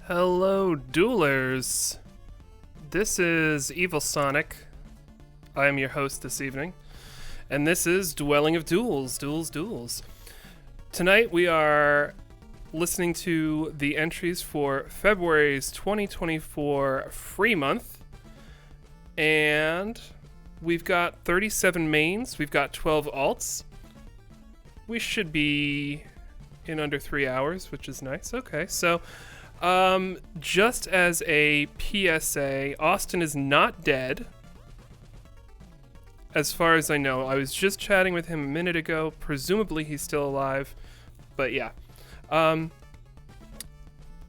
Hello, Duelers. This is Evil Sonic. I am your host this evening. And this is Dwelling of Duels. Duels. Tonight we are listening to the entries for February's 2024 free month. And we've got 37 mains. We've got 12 alts. We should be in under 3 hours, which is nice. Okay, so just as a PSA, Austin is not dead. As far as I know, I was just chatting with him a minute ago. Presumably he's still alive, but yeah.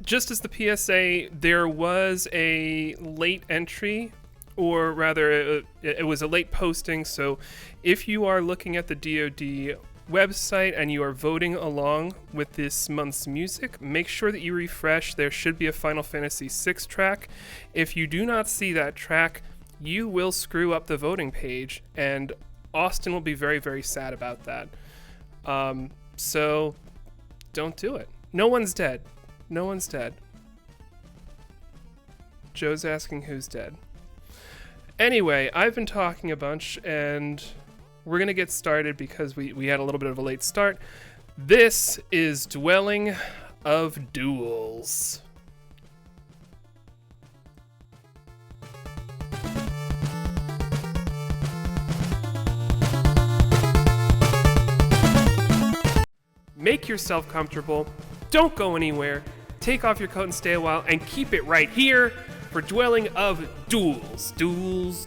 Just as the PSA, there was a late entry, or rather, it was a late posting. So if you are looking at the DoD website and you are voting along with this month's music, make sure that you refresh. There should be a Final Fantasy VI track. If you do not see that track, you will screw up the voting page, and Austin will be very, very sad about that. So don't do it. No one's dead. No one's dead. Joe's asking who's dead. Anyway, I've been talking a bunch, and we're going to get started because we had a little bit of a late start. This is Dwelling of Duels. Make yourself comfortable. Don't go anywhere. Take off your coat and stay a while, and keep it right here for Dwelling of Duels. Duels.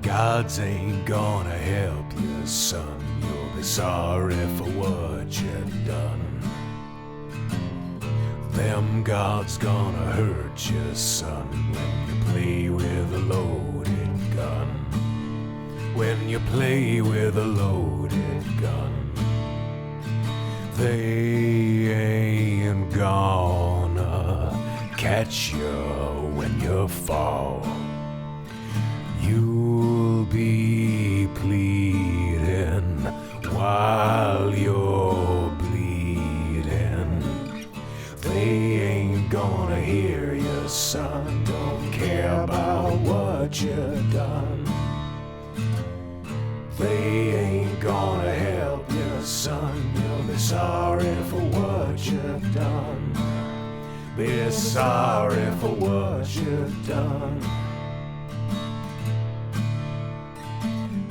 Gods ain't gonna help you, son. You'll be sorry for what you've done. Them gods gonna hurt you, son, when you play with a loaded gun. When you play with a loaded gun. They ain't gonna catch you when you fall. You'll be bleeding while you're bleeding. They ain't gonna hear you, son. Don't care about what you've done. They ain't gonna help you, son. You'll be sorry for what you've done. Be sorry for what you've done.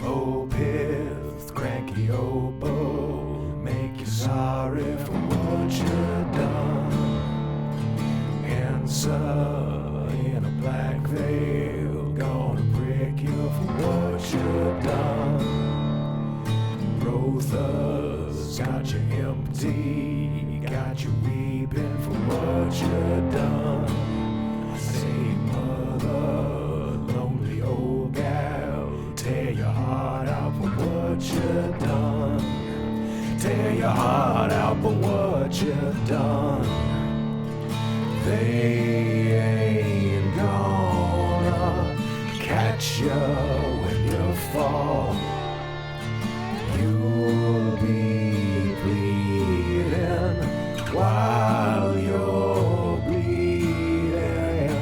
Oh, pith, cranky oboe, make you sorry for what you've done. Answer in a black veil, gonna break you for what you've done. Rotha's got you empty, got you weeping for what you've done. Say, mother, lonely old gal, tear your heart out for what you've done. Tear your heart out for what you've done. They ain't gonna catch you when you fall. You'll be bleeding while you're bleeding.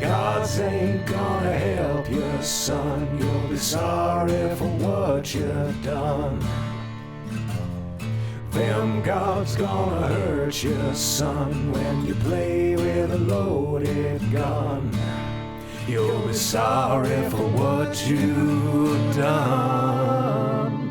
Gods ain't gonna help you, son. You'll be sorry for what you've done. Them gods gonna hurt you, son, when you play with a loaded gun. You'll be sorry for what you've done.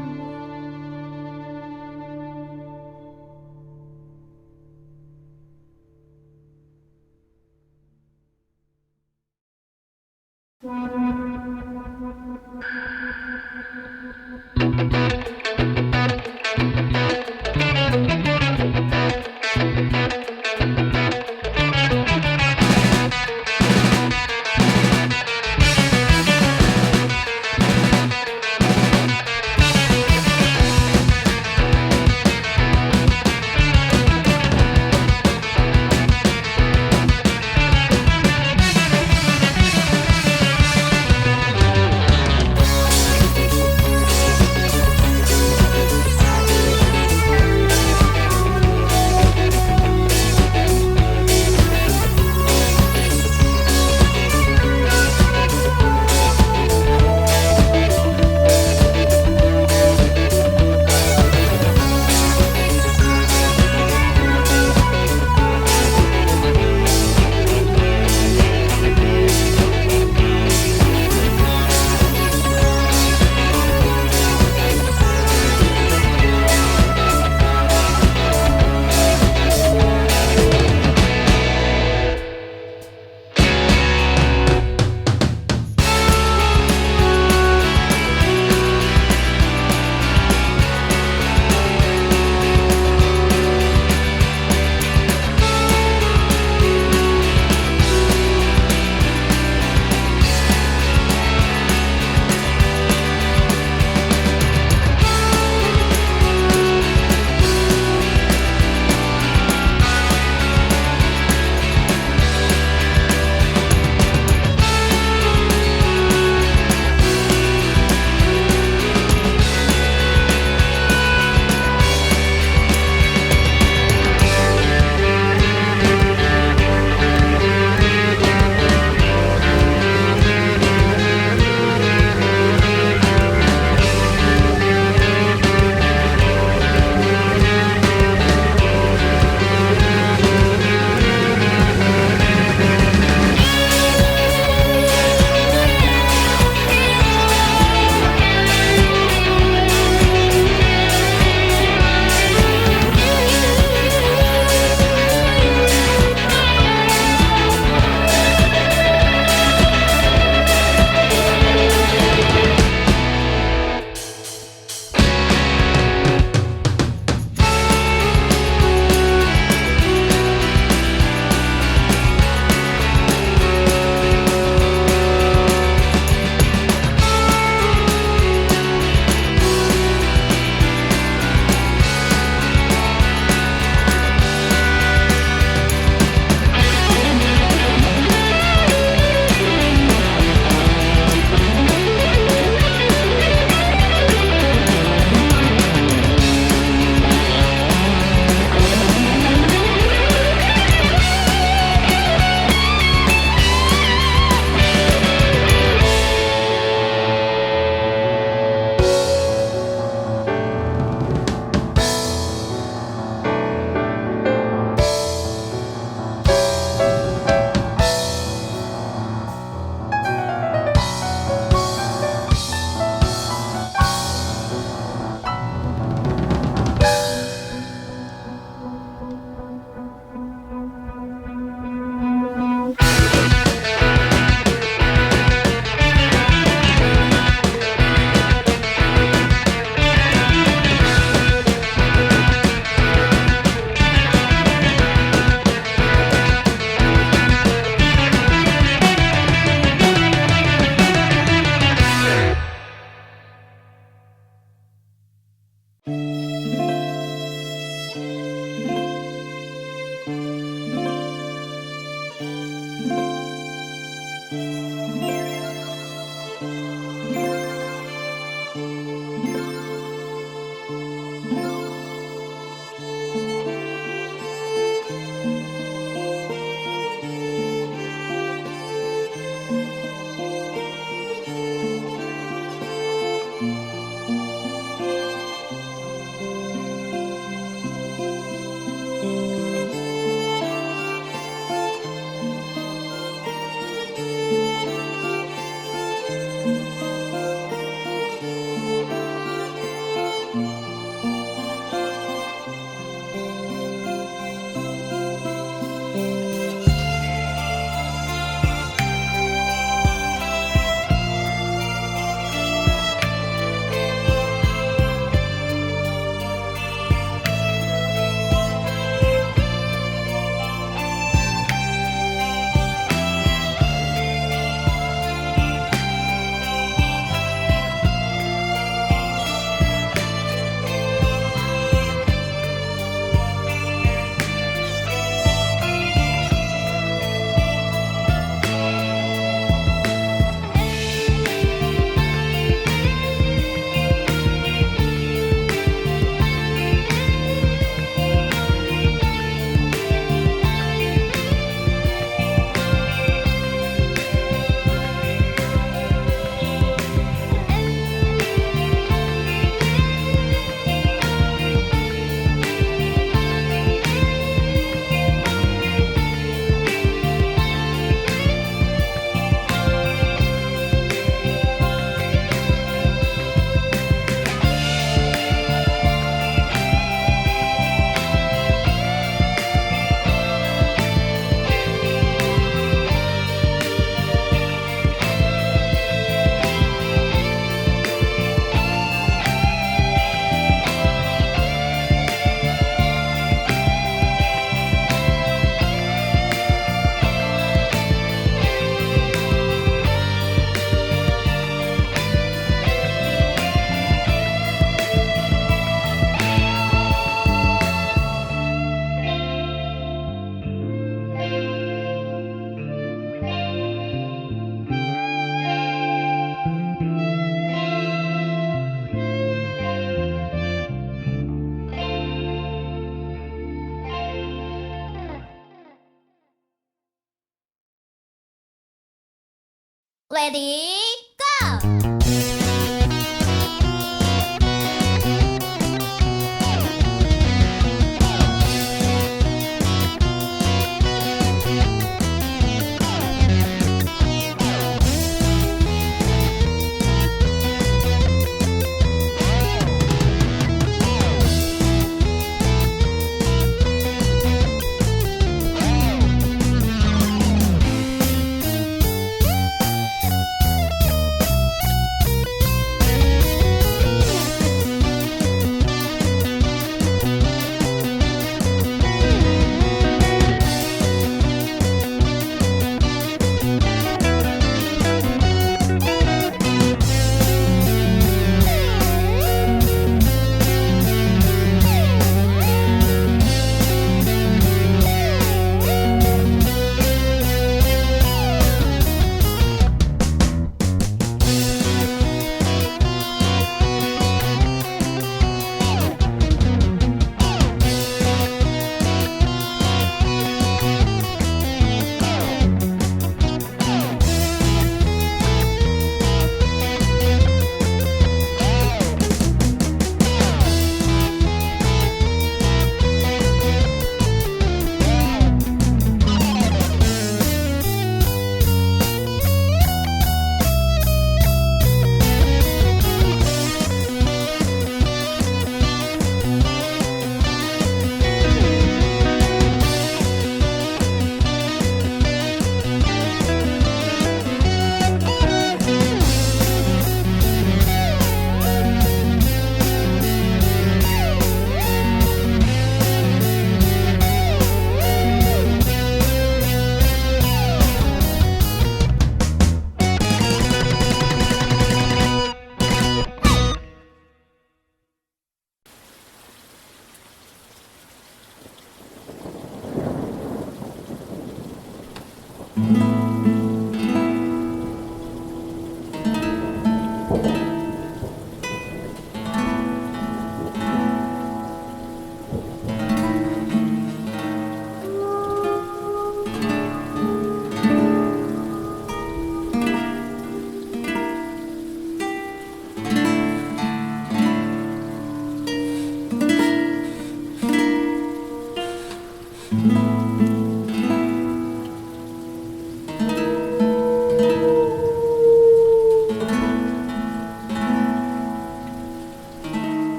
Ready, go!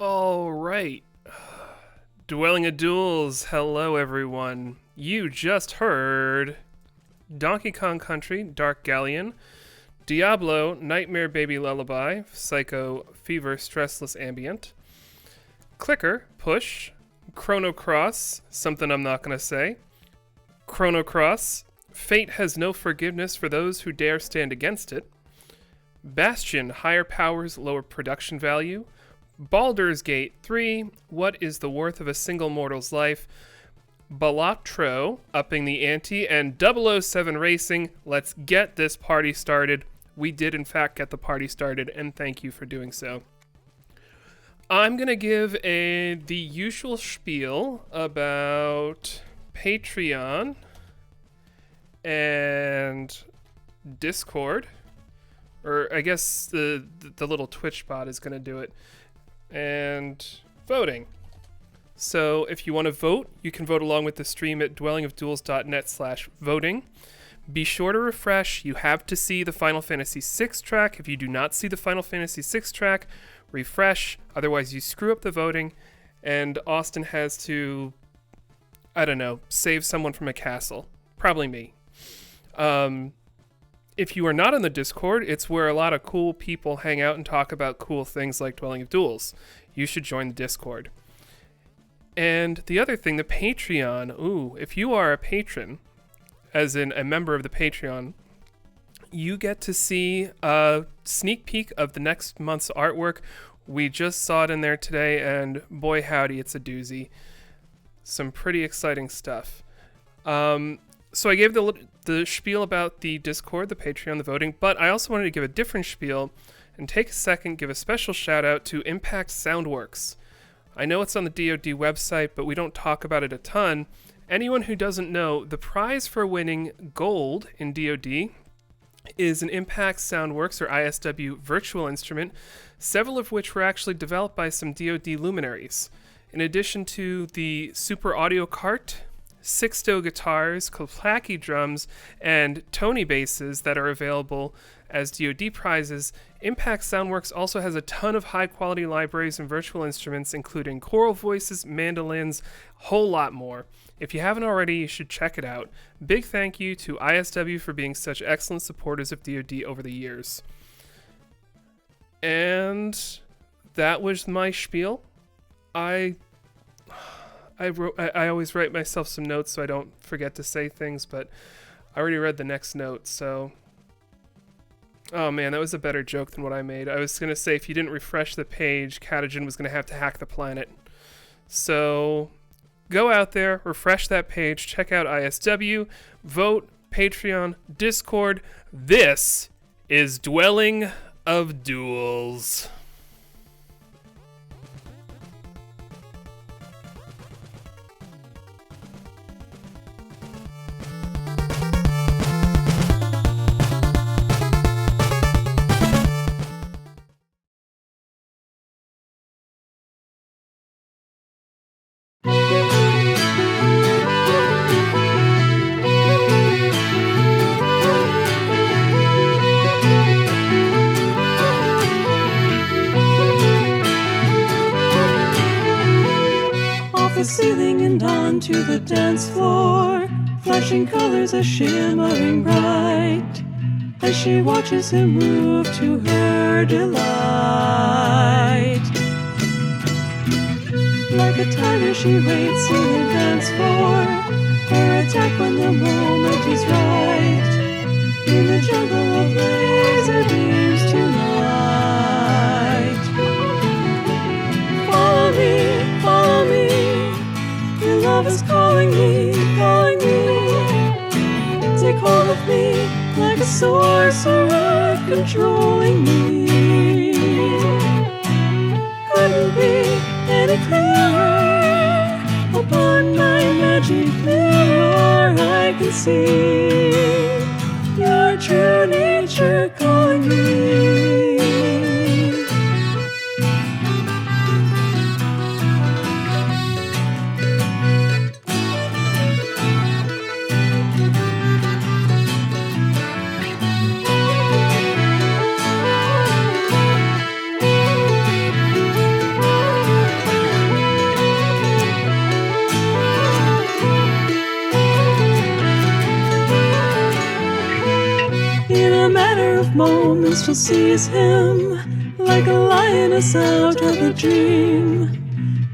All right. Dwelling of Duels, hello everyone. You just heard Donkey Kong Country, Dark Galleon, Diablo, Nightmare Baby Lullaby, Psycho, Fever, Stressless Ambient, Clicker, Push, Chrono Cross, something I'm not going to say, Chrono Cross, Fate Has No Forgiveness for Those Who Dare Stand Against It, Bastion, Higher Powers, Lower Production Value, Baldur's Gate 3, What is the Worth of a Single Mortal's Life, Balatro, Upping the Ante, and 007 Racing, Let's Get This Party Started. We did, in fact, get the party started, and thank you for doing so. I'm going to give the usual spiel about Patreon and Discord, or I guess the little Twitch bot is going to do it, and voting. So if you want to vote, you can vote along with the stream at dwellingofduels.net/voting. Be sure to refresh. You have to see the Final Fantasy VI track. If you do not see the Final Fantasy VI track, refresh. Otherwise, you screw up the voting, and Austin has to, I don't know, save someone from a castle. Probably me. If you are not on the Discord, it's where a lot of cool people hang out and talk about cool things like Dwelling of Duels. You should join the Discord. And the other thing, the Patreon. Ooh, if you are a patron, as in a member of the Patreon, you get to see a sneak peek of the next month's artwork. We just saw it in there today, and boy howdy, it's a doozy. Some pretty exciting stuff. So I gave the spiel about the Discord, the Patreon, the voting, but I also wanted to give a different spiel and take a second, give a special shout out to Impact Soundworks. I know it's on the DoD website, but we don't talk about it a ton. Anyone who doesn't know, the prize for winning gold in DoD is an Impact Soundworks, or ISW, virtual instrument, several of which were actually developed by some DoD luminaries. In addition to the Super Audio Cart, Sixto guitars, Klapaki drums, and Tony basses that are available as DoD prizes, Impact Soundworks also has a ton of high-quality libraries and virtual instruments, including choral voices, mandolins, a whole lot more. If you haven't already, you should check it out. Big thank you to ISW for being such excellent supporters of DoD over the years. And that was my spiel. I always write myself some notes so I don't forget to say things, but I already read the next note, so... Oh man, that was a better joke than what I made. I was going to say if you didn't refresh the page, Catagen was going to have to hack the planet. So go out there, refresh that page, check out ISW, vote, Patreon, Discord. This is Dwelling of Duels. The ceiling and onto the dance floor, flashing colors are shimmering bright as she watches him move to her delight. Like a tiger she waits in the dance floor, her attack when the moment is right, in the jungle of laser beams tonight. Follow me, your love is calling me, calling me. Take hold of me like a sorcerer controlling me. Couldn't be any clearer. Upon my magic mirror I can see your true nature calling me. of moments she'll seize him, like a lioness out of a dream,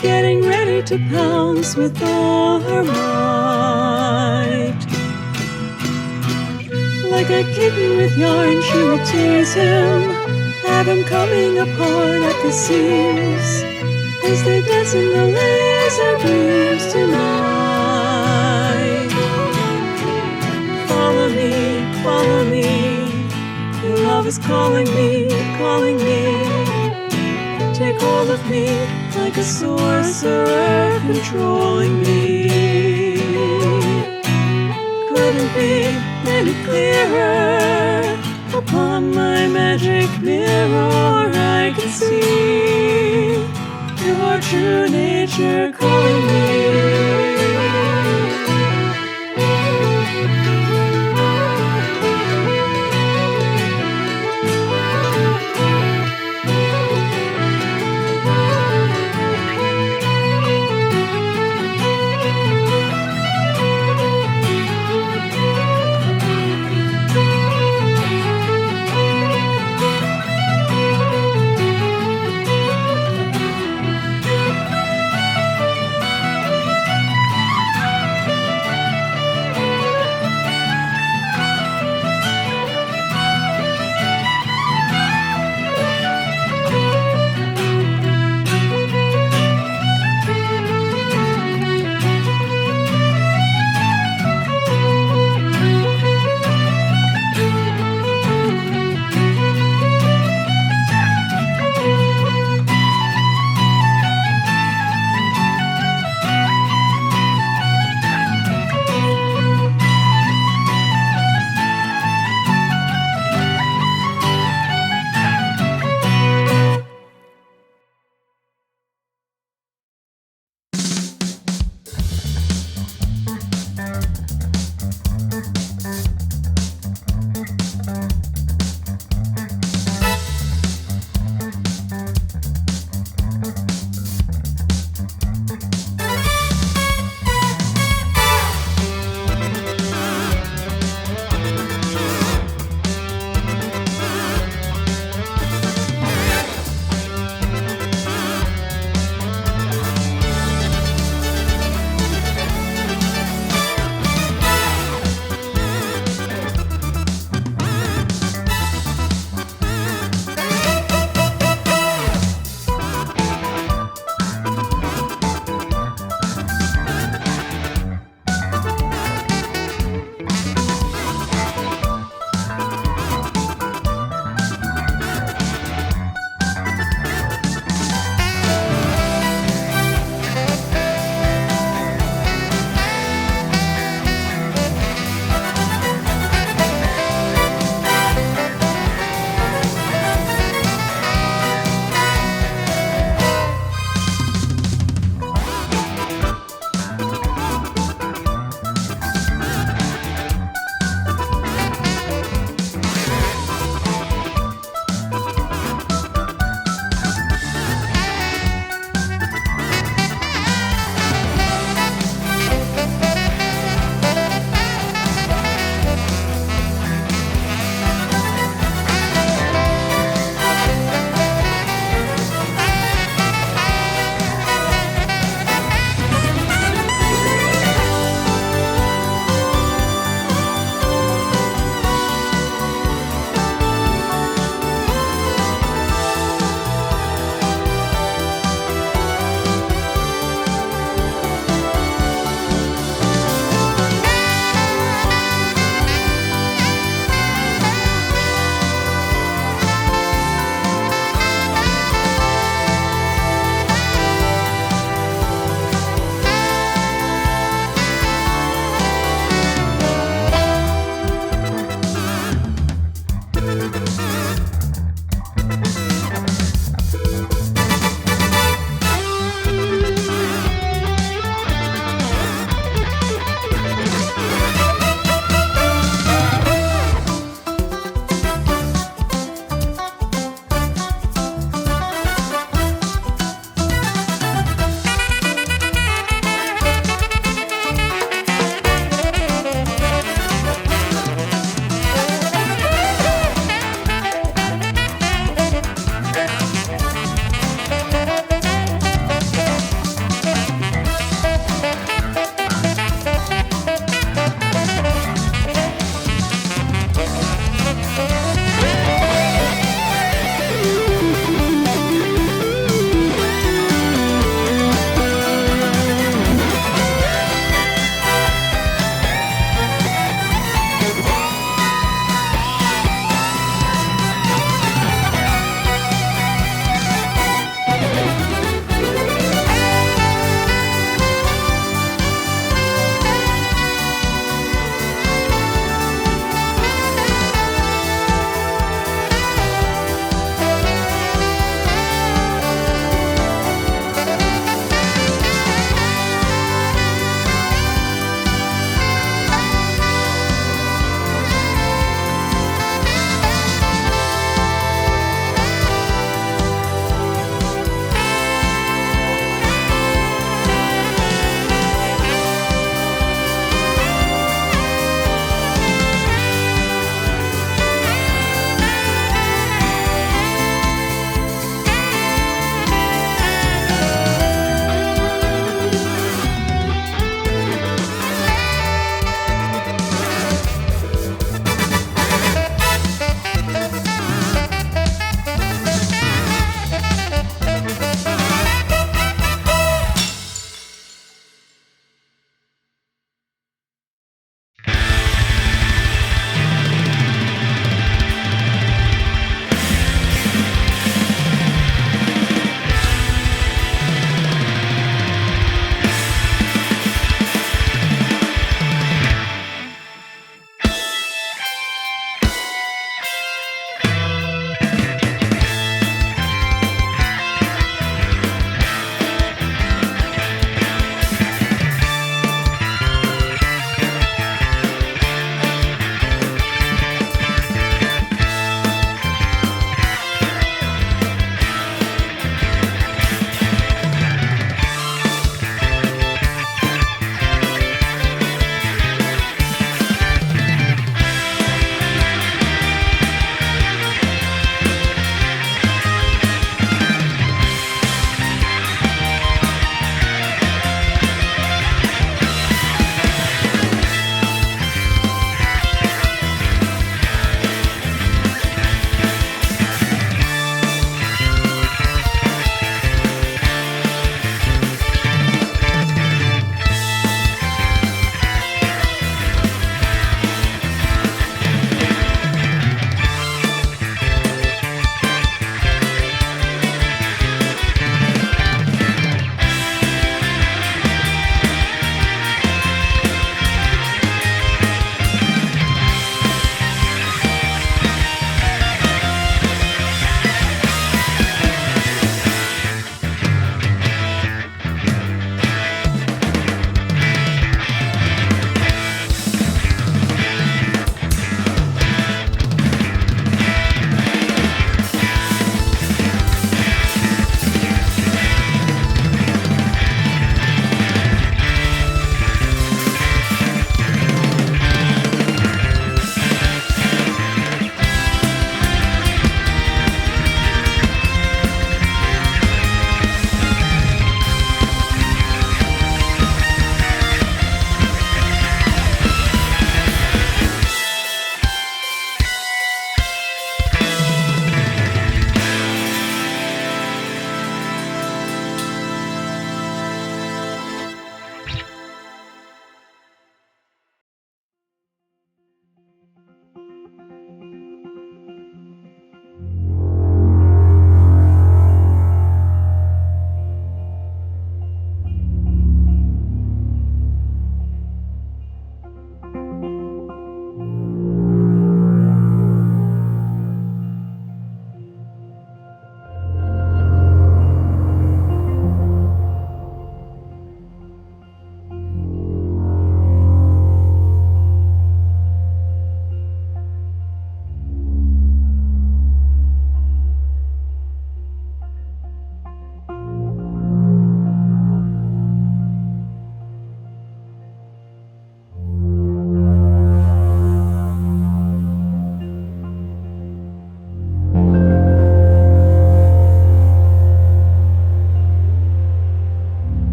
getting ready to pounce with all her might. Like a kitten with yarn, she will tease him, have him coming apart at the seams, as they dance in the laser beams tonight. Follow me, your love is calling me, calling me. Take hold of me like a sorcerer controlling me. Couldn't be any clearer. Upon my magic mirror I can see your true nature calling me.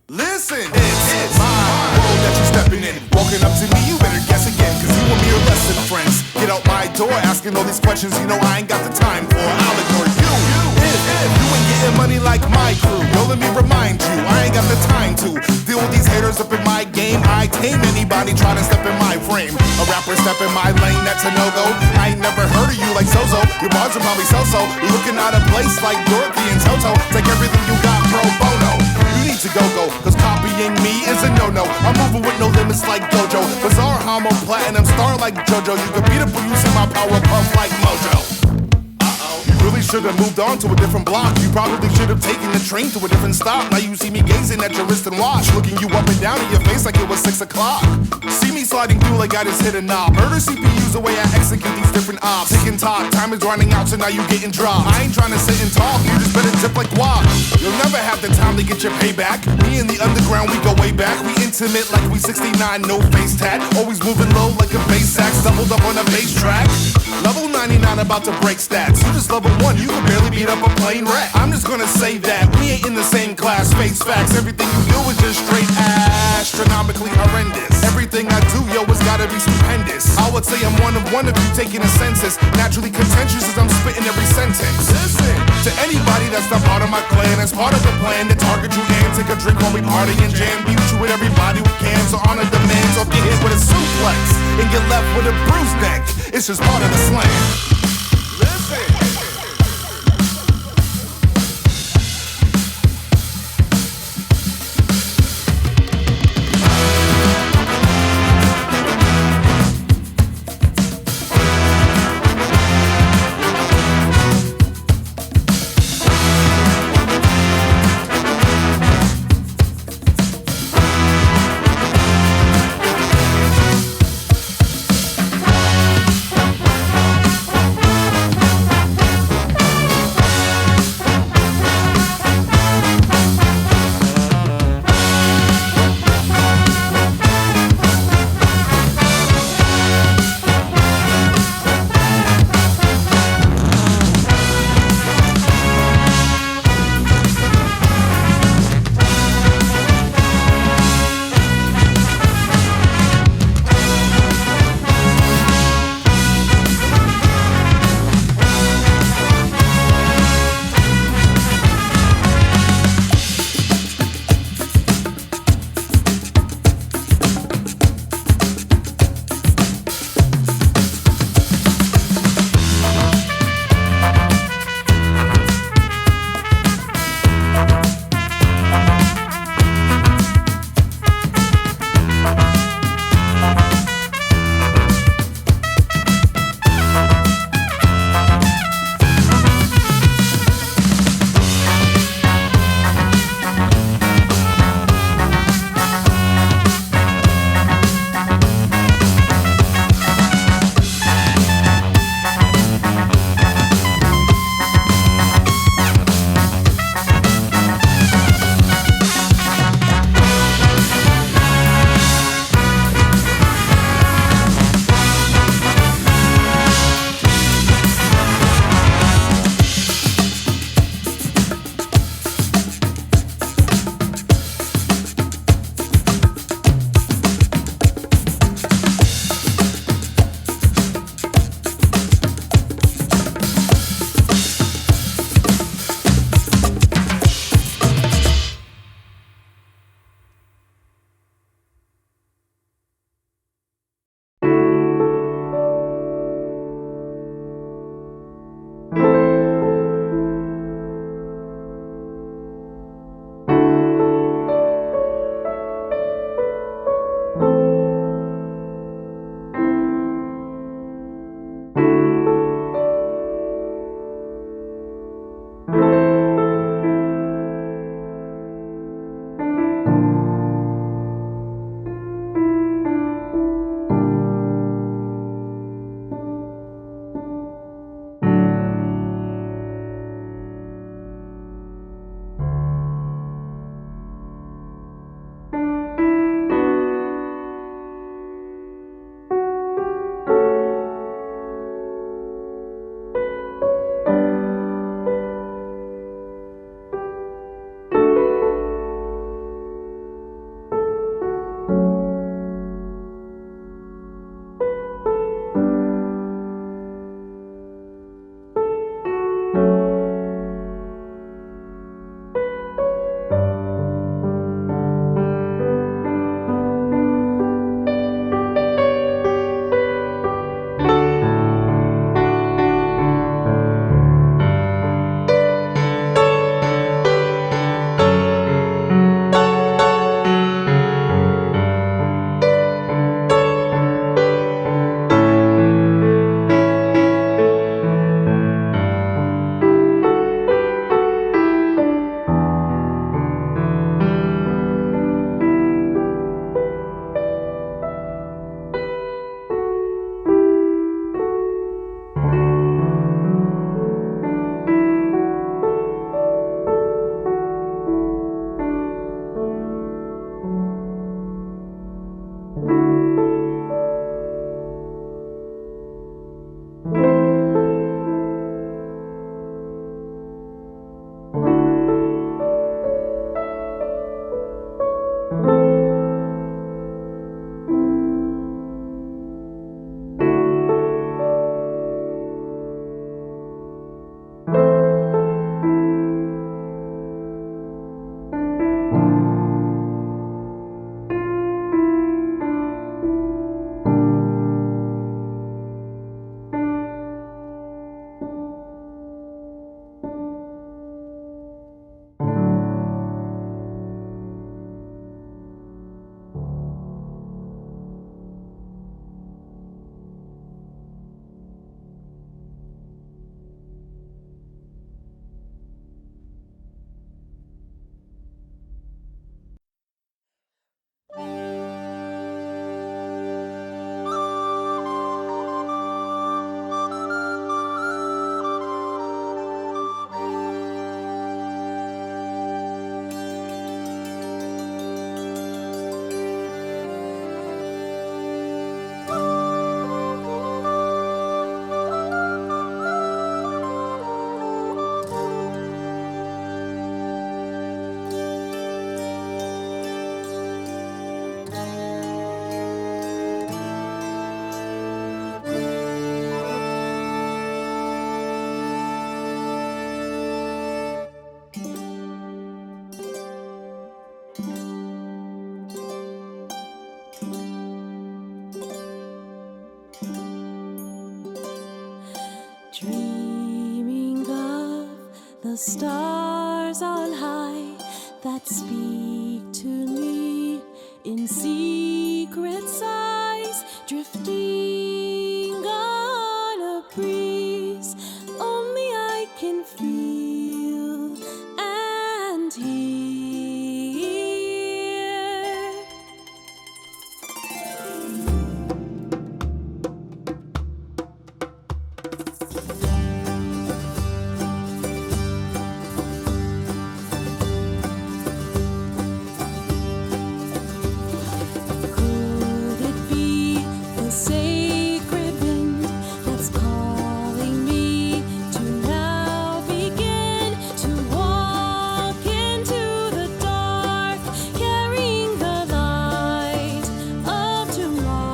Listen, it's my world that you're stepping in. Walking up to me, you better guess again, cause you want me or less than friends. Get out my door asking all these questions, you know I ain't got the time for. I'll ignore you. If you ain't getting money like my crew, yo, let me remind you, I ain't got the time to deal with these haters up in my game. I tame anybody trying to step in my frame. A rapper step in my lane, that's a no-go. I ain't never heard of you like Zozo. Your bars are probably so-so. You're looking out of place like Dorothy and Toto. Take everything you got pro bono. You need to go, cause copying me is a no-no. I'm moving with no limits like Dojo. Bizarre homo, platinum star like JoJo. You could beat up when you see my power puff like Mojo. Really should have moved on to a different block. You probably should have taken the train to a different stop. Now you see me gazing at your wrist and watch, looking you up and down in your face like it was 6 o'clock. See me sliding through like I just hit a knob. Murder CPU's the way I execute these different ops. Ticking top, time is running out, so now you getting dropped. I ain't trying to sit and talk, you just better tip like guac. You'll never have the time to get your payback. Me and the underground, we go way back. We intimate like we 69, no face tat. Always moving low like a bass sax, doubled up on a bass track. Level 99 about to break stats. You just level 1, you can barely beat up a plane wreck. I'm just gonna say that we ain't in the same class. Face facts, everything you do is just straight astronomically horrendous. Everything I do, yo, it's gotta be stupendous. I would say I'm one of you taking a census. Naturally contentious as I'm spitting every sentence. Listen, to anybody that's not part of my clan, as part of the plan to target you and take a drink while we party and jam. Beat you with everybody we can, so honor demands. Or get hit with a suplex and get left with a bruised neck. It's just part of the slang. Listen. Dreaming of the stars on high that speak to me in secret sighs, drifting on a breeze. Only I can feel and hear. Could it be the sacred wind that's calling me to now begin to walk into the dark, carrying the light of tomorrow?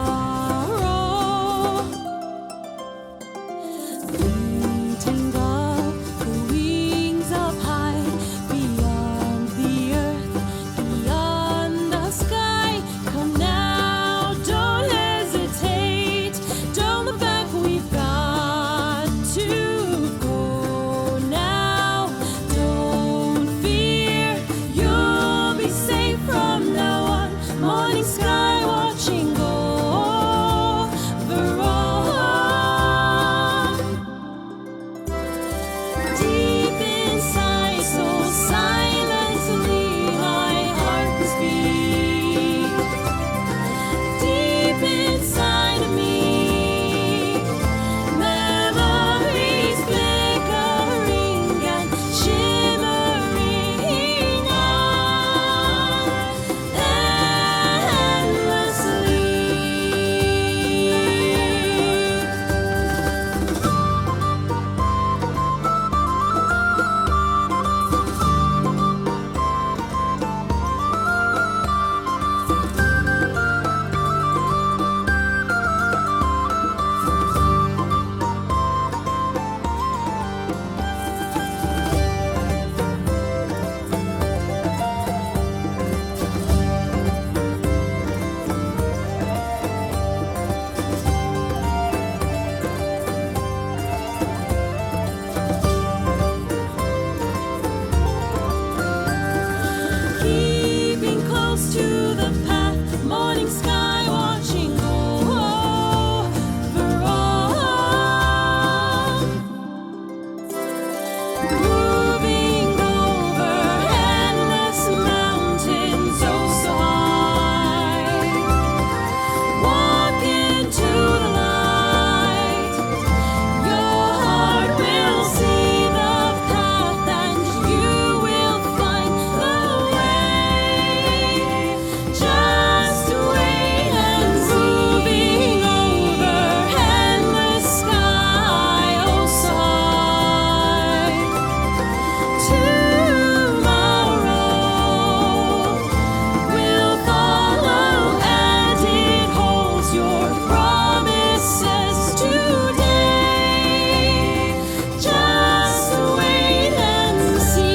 Beating of the wings up high, beyond the earth, beyond the sky. Come now, don't hesitate, don't look back, we've got to go now. Don't fear, you'll be safe from now on. Morning sky watching over all. Deep inside, so silently, my heart must beat. Deep inside of me, memories flickering and shimmering on endlessly. Keeping close to the path, morning sky watching over all. Moving over endless mountains, oh so high. Walk into the light. Your heart will see the path, and you will find the way. Just wait and see. Moving over endless sky, oh so high. Tomorrow will follow, and it holds your promises today. Just wait and see.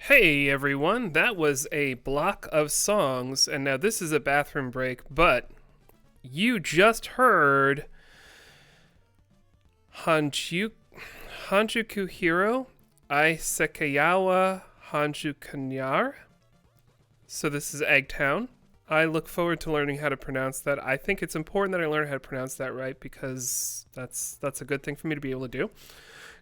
Hey everyone, that was a block of songs, and now this is a bathroom break, but you just heard Hanjuku Hiro Isekiyawa Hanjukanyar. So this is Eggtown. I look forward to learning how to pronounce that. I think it's important that I learn how to pronounce that right because that's a good thing for me to be able to do.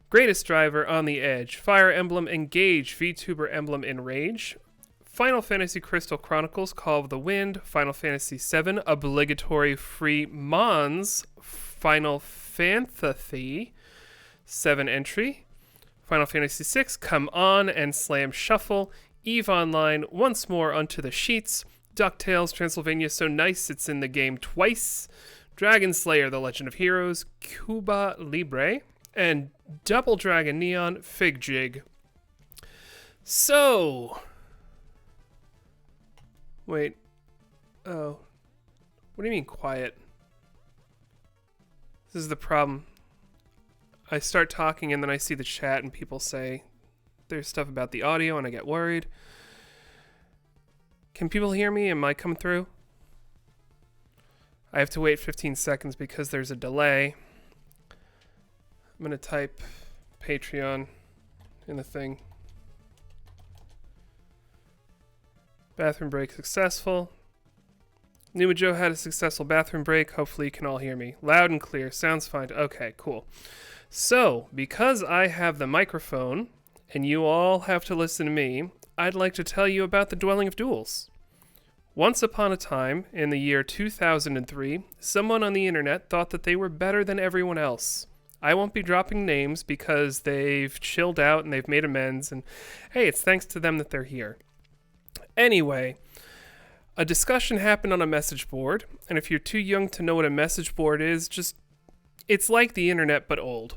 Greatest Driver, On the Edge, Fire Emblem Engage, VTuber Emblem Enrage, Final Fantasy Crystal Chronicles, Call of the Wind, Final Fantasy VII, Obligatory Free Mons, Final Fantasy 7 entry, Final Fantasy VI, Come On and Slam Shuffle, EVE Online, Once More Unto the Sheets, DuckTales, Transylvania So Nice It's in the Game Twice, Dragon Slayer, The Legend of Heroes, Cuba Libre, and Double Dragon Neon Fig Jig. So, wait. Oh, what do you mean quiet? This is the problem. I start talking and then I see the chat and people say there's stuff about the audio and I get worried. Can people hear me? Am I coming through? I have to wait 15 seconds because there's a delay. I'm going to type Patreon in the thing. Bathroom break successful. Numa Joe had a successful bathroom break. Hopefully you can all hear me. Loud and clear. Sounds fine. Okay, cool. So, because I have the microphone and you all have to listen to me, I'd like to tell you about the Dwelling of Duels. Once upon a time, in the year 2003, someone on the internet thought that they were better than everyone else. I won't be dropping names because they've chilled out and they've made amends, and hey, it's thanks to them that they're here. Anyway, a discussion happened on a message board, and if you're too young to know what a message board is, it's like the internet but old.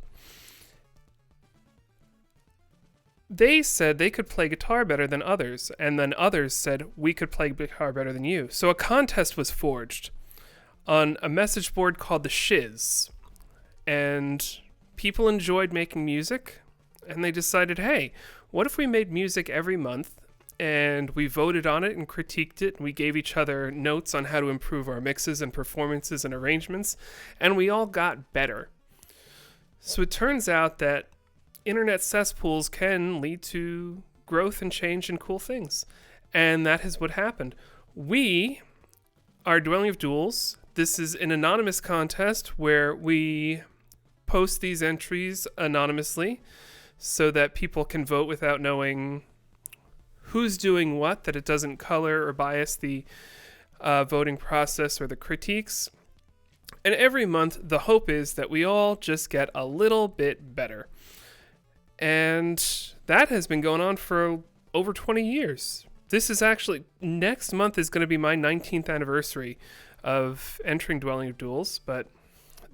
They said they could play guitar better than others, and then others said we could play guitar better than you. So a contest was forged on a message board called the Shiz. And people enjoyed making music, and they decided, hey, what if we made music every month, and we voted on it and critiqued it, and we gave each other notes on how to improve our mixes and performances and arrangements, and we all got better. So it turns out that internet cesspools can lead to growth and change and cool things, and that is what happened. We are Dwelling of Duels. This is an anonymous contest where we post these entries anonymously so that people can vote without knowing who's doing what, that it doesn't color or bias the voting process or the critiques. And every month, the hope is that we all just get a little bit better. And that has been going on for over 20 years. This is actually, next month is going to be my 19th anniversary of entering Dwelling of Duels, but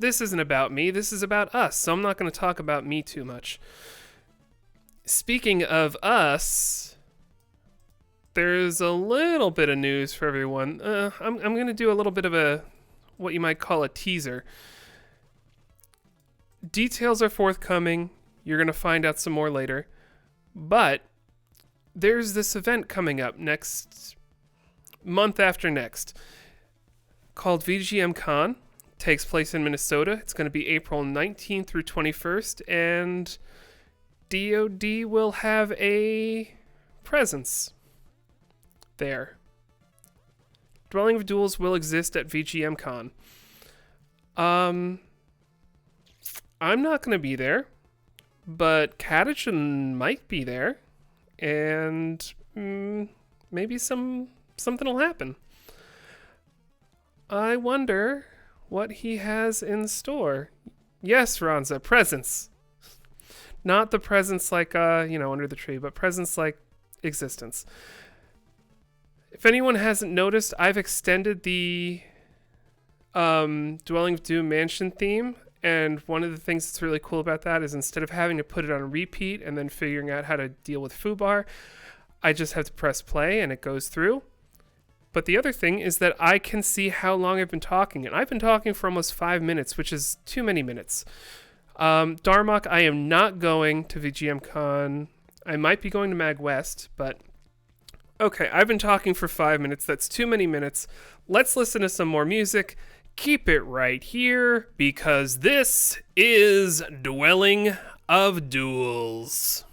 this isn't about me, this is about us, so I'm not going to talk about me too much. Speaking of us, there's a little bit of news for everyone. I'm going to do a little bit of what you might call a teaser. Details are forthcoming, you're going to find out some more later, but there's this event coming up next month after next called VGM Con. Takes place in Minnesota. It's going to be April 19th through 21st, and DoD will have a presence there. Dwelling of Duels will exist at VGM Con. I'm not going to be there, but Kadachin might be there, and maybe something will happen. I wonder what he has in store. Yes, Ronza, presents. Not the presents like, under the tree, but presents like existence. If anyone hasn't noticed, I've extended the Dwelling of Doom Mansion theme, and one of the things that's really cool about that is instead of having to put it on repeat and then figuring out how to deal with foobar, I just have to press play and it goes through. But the other thing is that I can see how long I've been talking, and I've been talking for almost 5 minutes, which is too many minutes. Darmok, I am not going to VGM Con I might be going to Mag West, but okay, I've been talking for 5 minutes. That's too many minutes. Let's listen to some more music. Keep it right here, because this is Dwelling of Duels.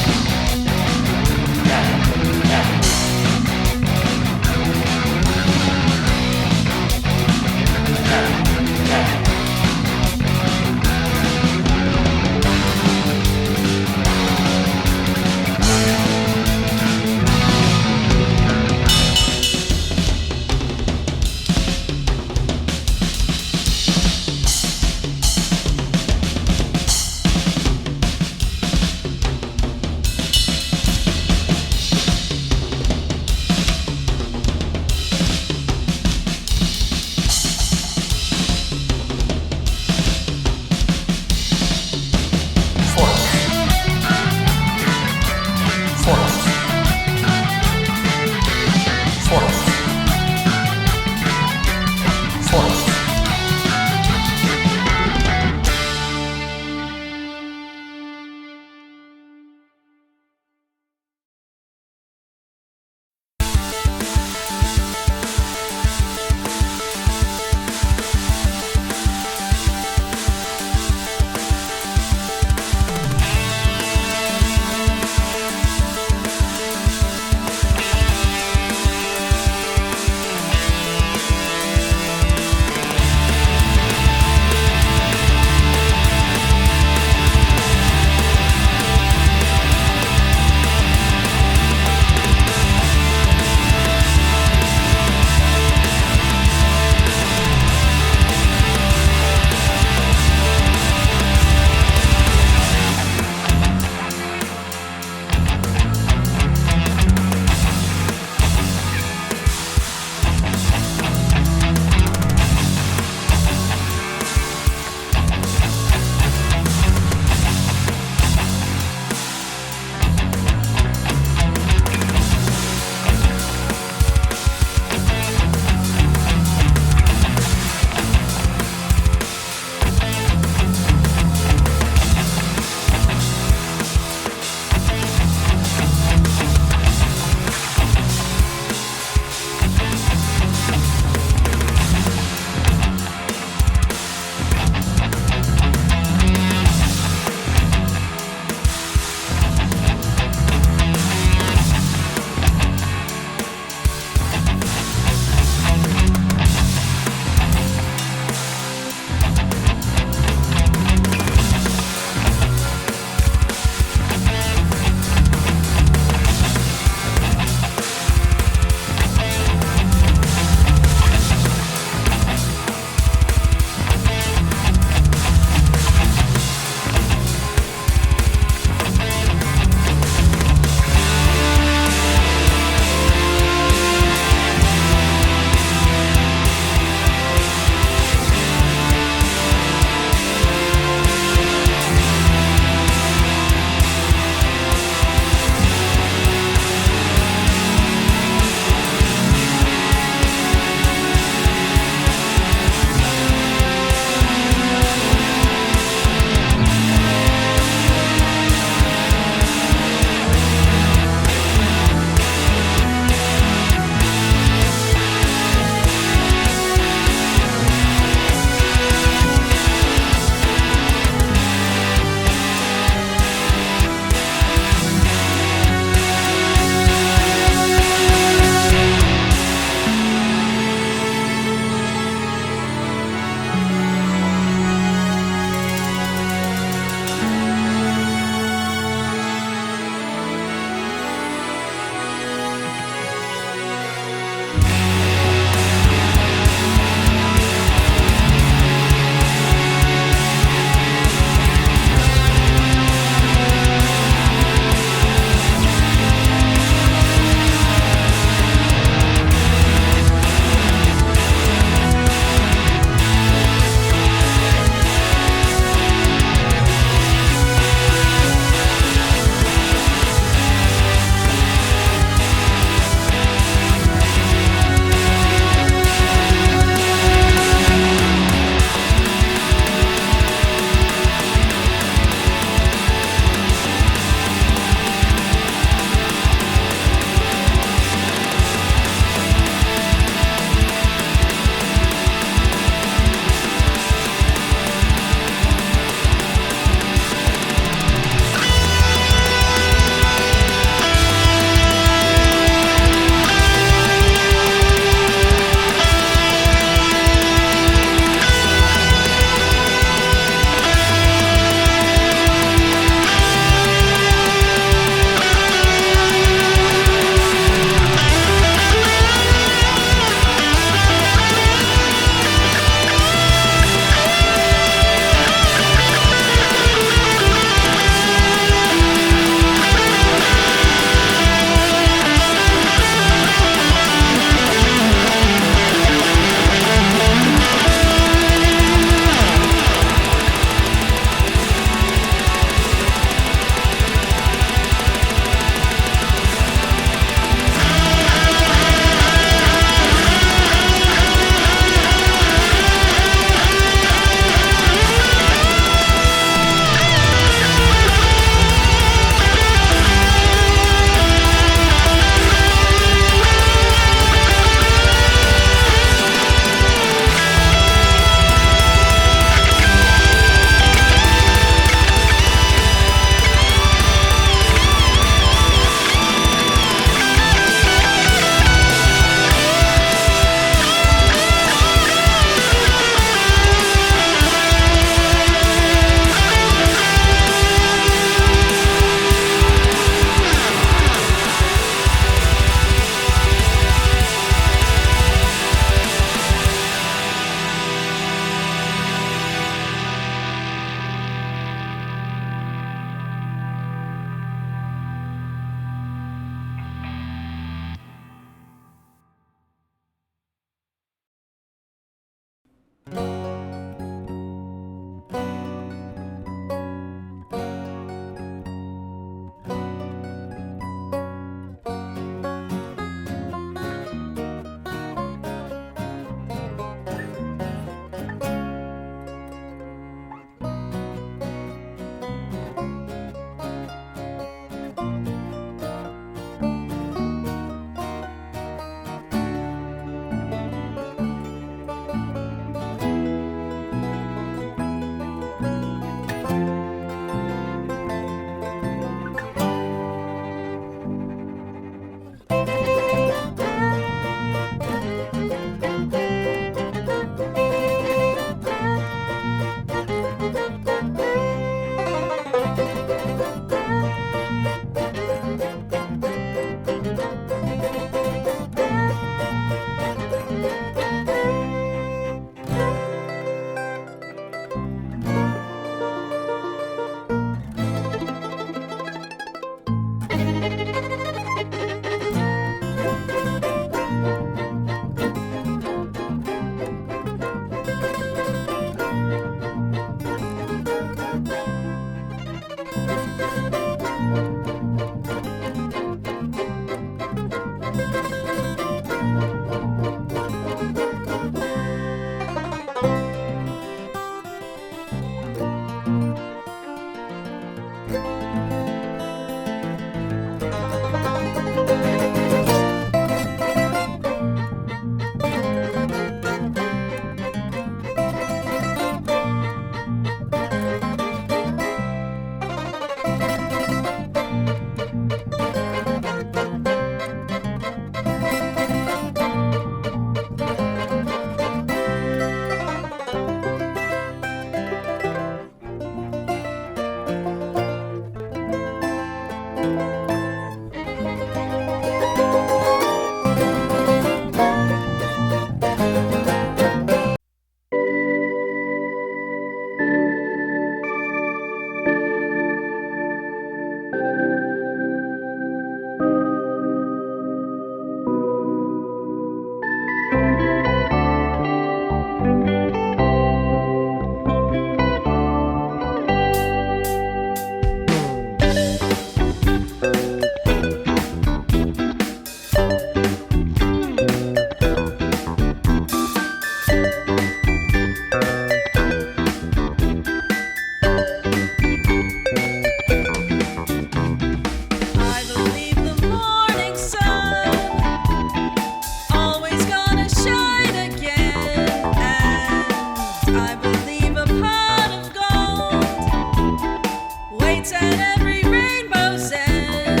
meets at every rainbow's end.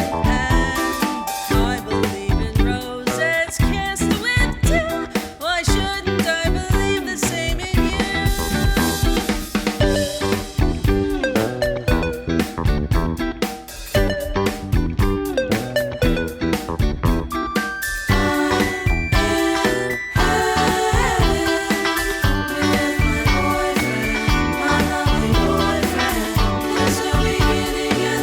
I believe in roses kissed with dew. Why shouldn't I believe the same in you? There's no beginning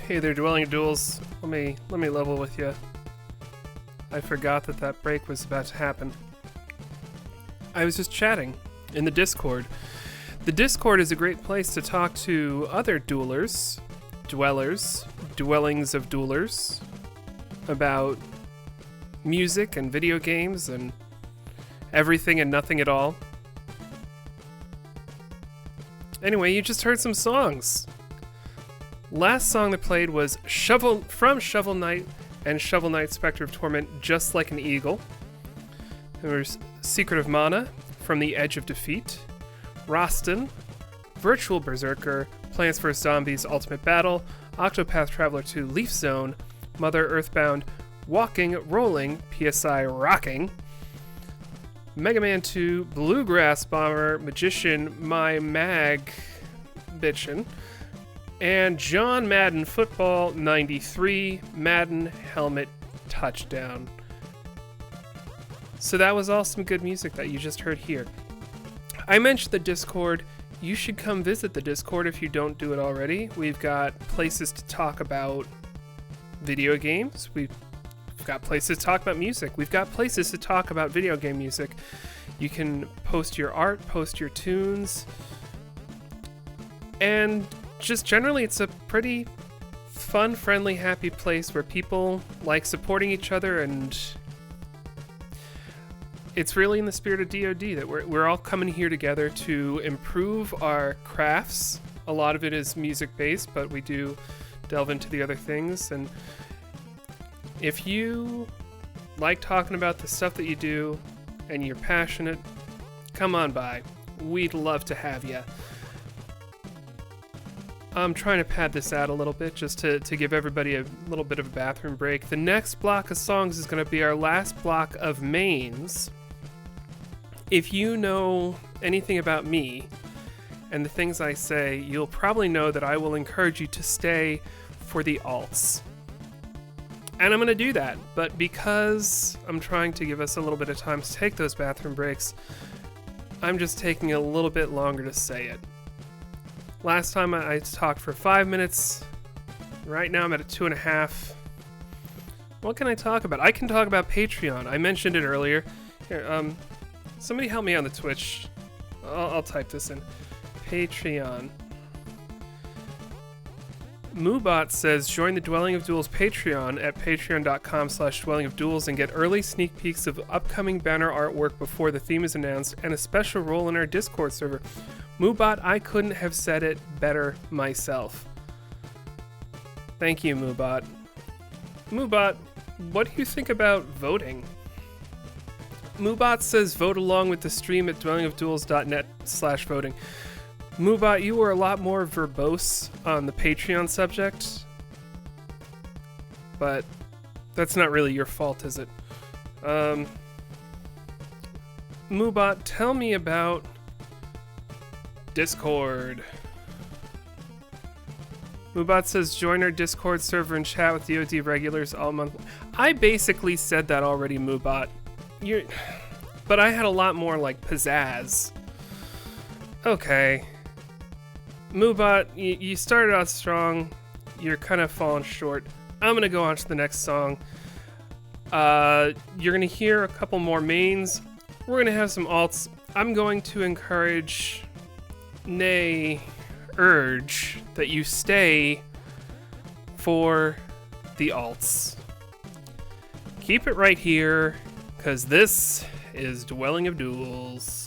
Hey there, Dwelling of Duels. Let me level with you. I forgot that break was about to happen. I was just chatting in the Discord. The Discord is a great place to talk to other duelers, dwellers, dwellings of duelers, about music and video games and everything and nothing at all. Anyway, you just heard some songs. Last song that played was from Shovel Knight and Shovel Knight Spectre of Torment, Just Like an Eagle. There was Secret of Mana from The Edge of Defeat, Roston, Virtual Berserker, Plants vs. Zombies Ultimate Battle, Octopath Traveler 2 Leaf Zone, Mother Earthbound, Walking, Rolling, PSI Rocking, Mega Man 2, Bluegrass Bomber, Magician, My Mag Bitchin', and John Madden Football 93, Madden Helmet Touchdown. So that was all some good music that you just heard here. I mentioned the Discord. You should come visit the Discord if you don't do it already. We've got places to talk about video games. We've got places to talk about music. We've got places to talk about video game music. You can post your art, post your tunes, and just generally it's a pretty fun, friendly, happy place where people like supporting each other, and it's really in the spirit of DoD that we're all coming here together to improve our crafts. A lot of it is music based, but we do delve into the other things. And if you like talking about the stuff that you do and you're passionate, come on by. We'd love to have you. I'm trying to pad this out a little bit just to give everybody a little bit of a bathroom break. The next block of songs is going to be our last block of mains. If you know anything about me and the things I say, you'll probably know that I will encourage you to stay for the alts. And I'm going to do that, but because I'm trying to give us a little bit of time to take those bathroom breaks, I'm just taking a little bit longer to say it. Last time I talked for 5 minutes. Right now I'm at a 2.5. What can I talk about? I can talk about Patreon. I mentioned it earlier. Here, somebody help me on the Twitch. I'll type this in. Patreon. Moobot says, join the Dwelling of Duels Patreon at patreon.com/dwellingofduels and get early sneak peeks of upcoming banner artwork before the theme is announced and a special role in our Discord server. Moobot, I couldn't have said it better myself. Thank you, Moobot. Moobot, what do you think about voting? Moobot says vote along with the stream at dwellingofduels.net/voting. Moobot, you were a lot more verbose on the Patreon subject, but that's not really your fault, is it? Moobot, tell me about Discord. Moobot says join our Discord server and chat with DoD regulars all month. I basically said that already, Moobot. But I had a lot more like pizzazz. Okay. Moobot, you started out strong. You're kind of falling short. I'm gonna go on to the next song. You're gonna hear a couple more mains. We're gonna have some alts. I'm going to encourage, nay, urge that you stay for the alts. Keep it right here, because this is Dwelling of Duels.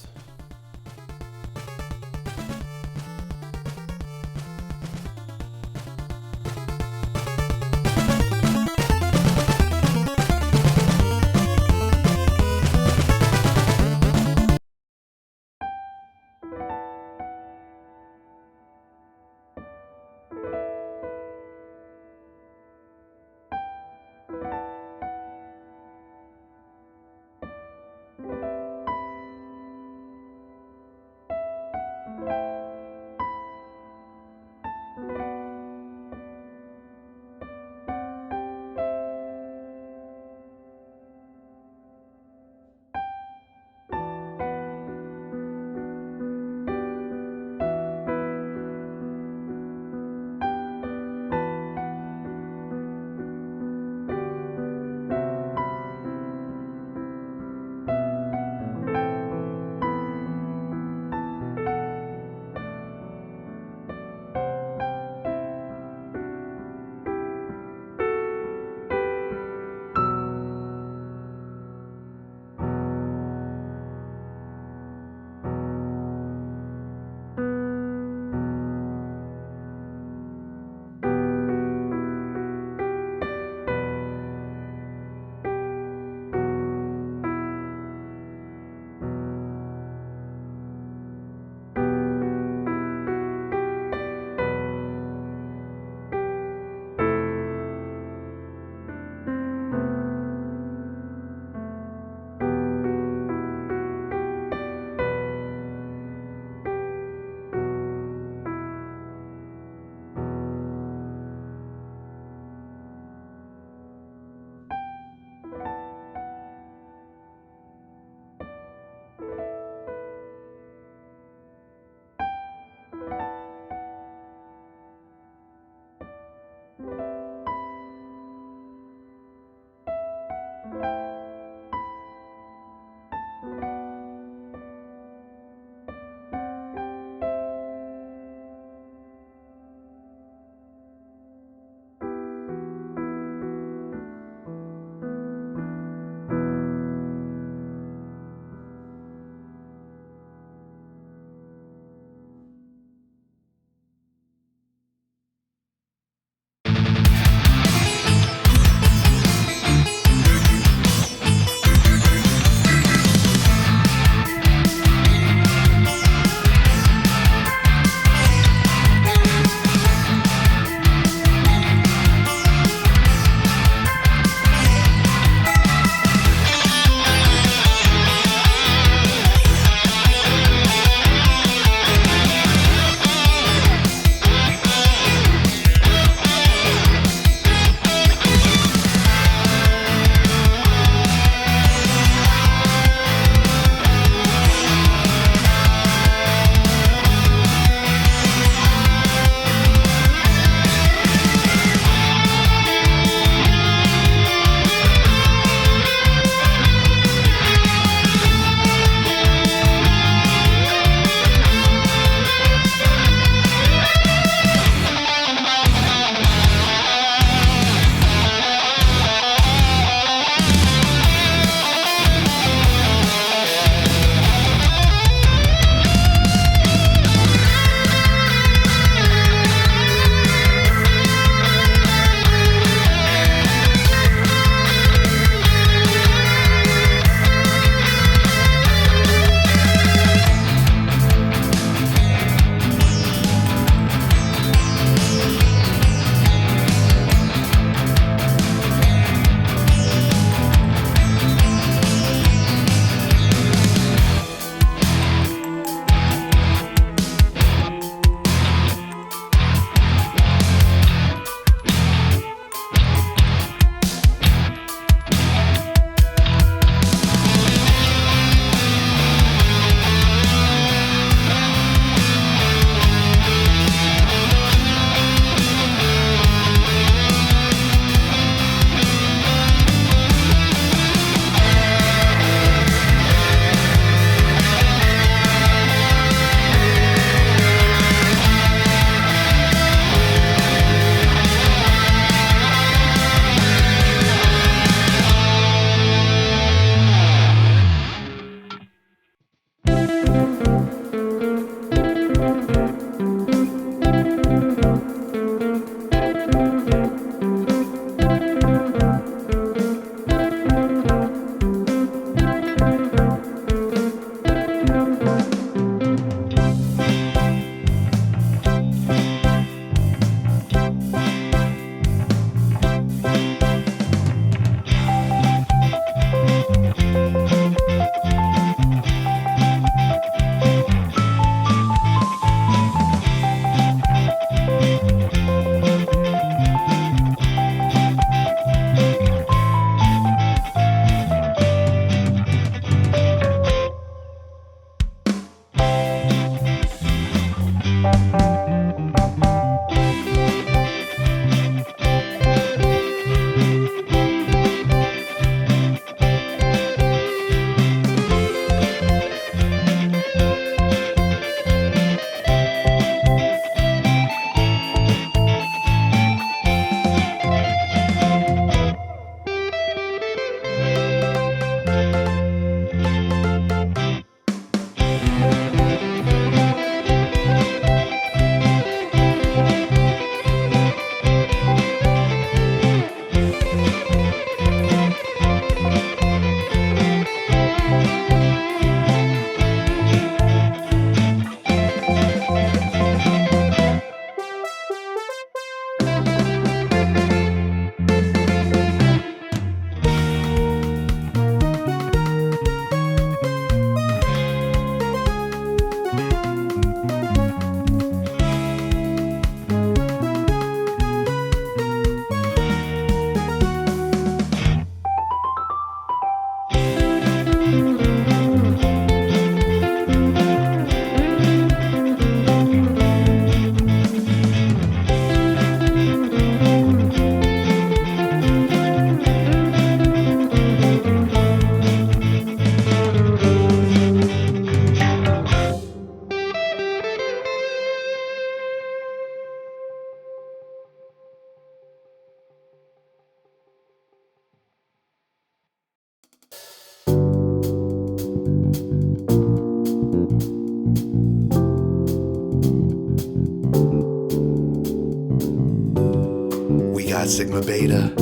We got Sigma Beta,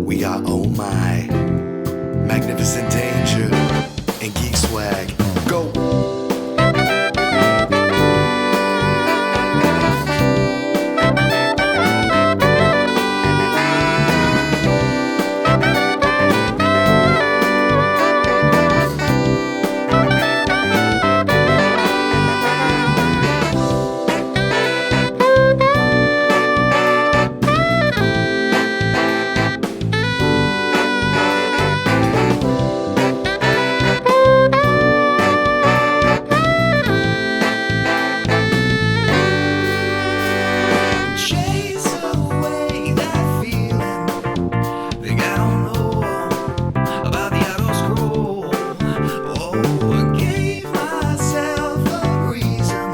we got Oh My, Magnificent Danger, and Geek Swag. Go! Chase away that feeling. Think I don't know about the auto scroll. Oh, I gave myself a reason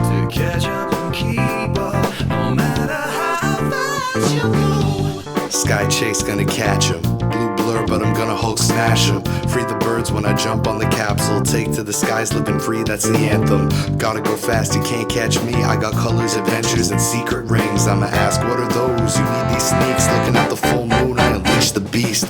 to catch up and keep up, no matter how fast you go. Sky Chase gonna catch him. Blue blur, but I'm gonna Hulk smash him. Free the birds when I jump on the capsule. Take to the skies, living free, that's the anthem. Gotta go fast, you can't catch me. I got colors, adventures, and secret rings. I'ma ask, what are those? You need these sneaks. Looking at the full moon, I unleash the beast,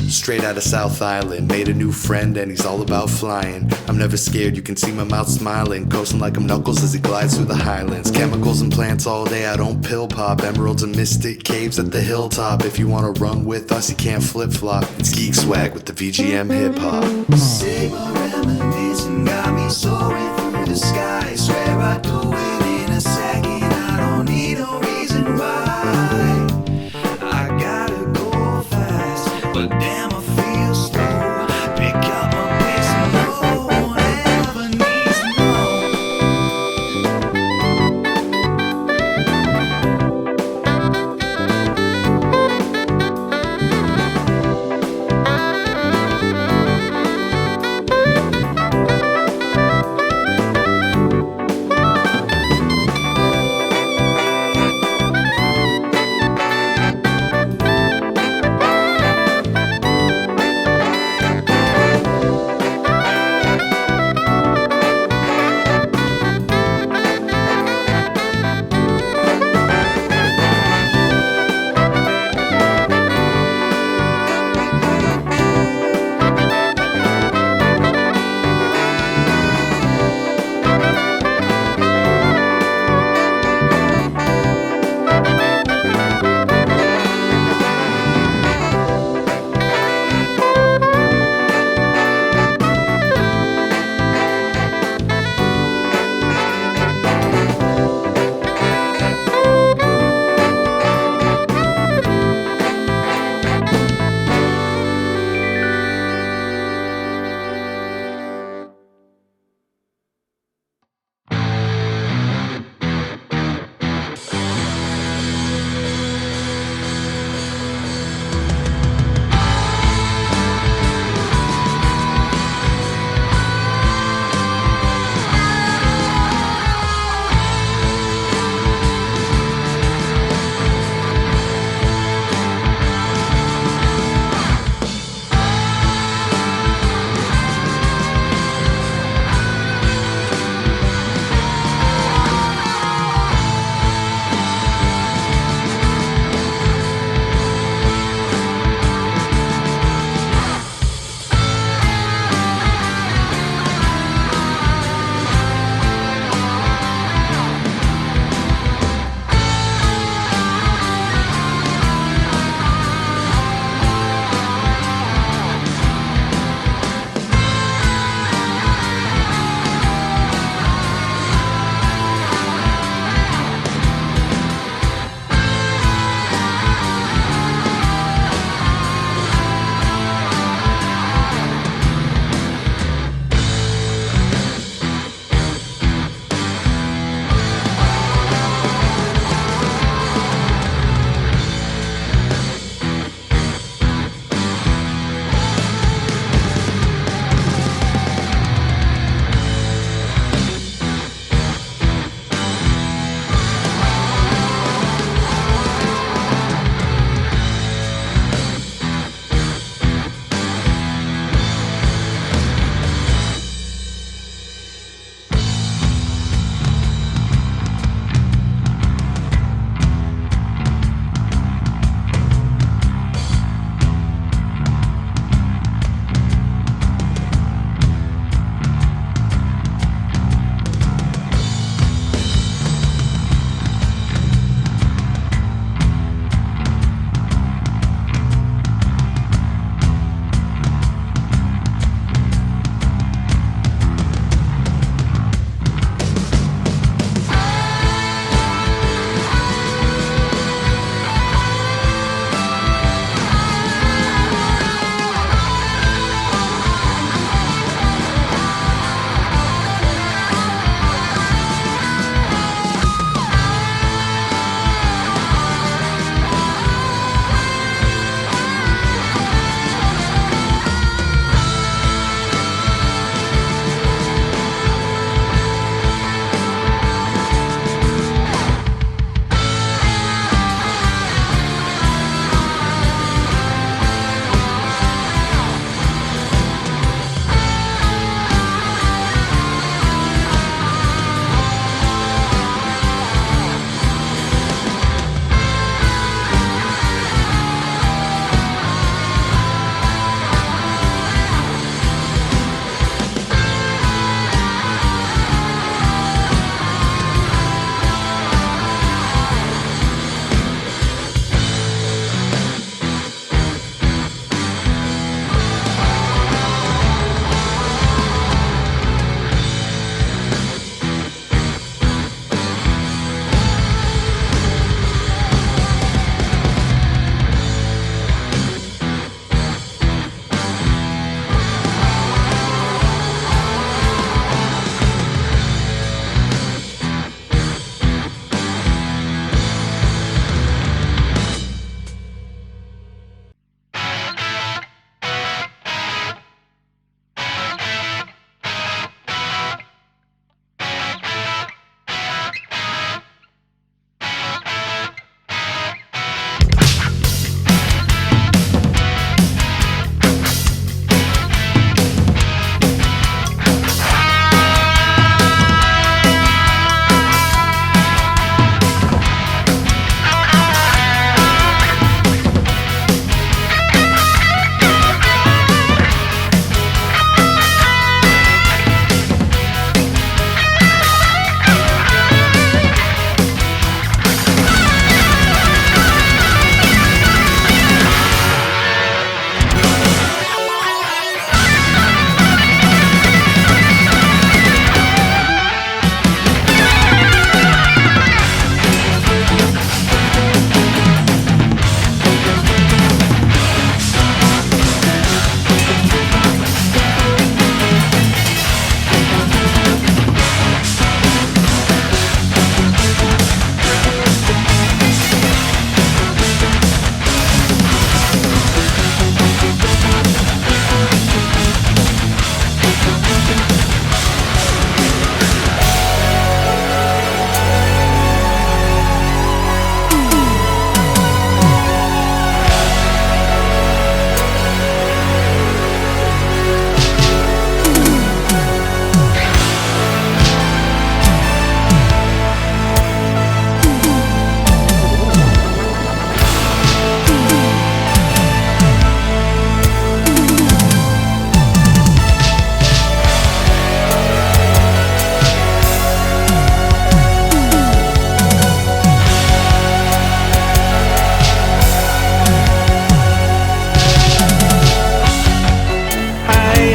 Straight out of South Island, made a new friend and he's all about flying. I'm never scared, you can see my mouth smiling, coasting like I'm Knuckles as he glides through the highlands. Chemicals and plants all day, I don't pill pop. Emeralds and mystic caves at the hilltop. If you wanna run with us, you can't flip flop. It's Geek Swag with the VGM hip hop. Sigma reminiscing got me soaring through the sky. Swear I'd do it in a second, I don't need no reason why. I gotta go fast, but damn I feel slow. Pick up my pace and no one ever needs to know.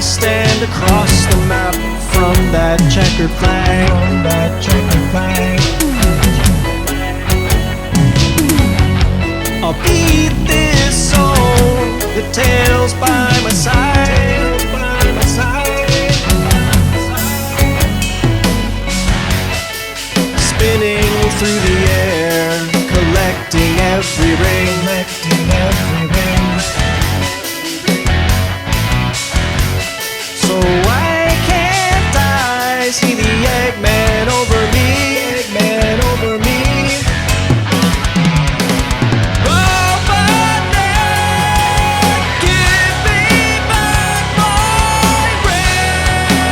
stand across the map from that checkered flag. I'll beat this song, the tales by my side. Spinning through the air, collecting every ring. So why can't I see the Eggman over me? Robotnik, give me back my rings.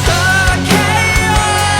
The chaos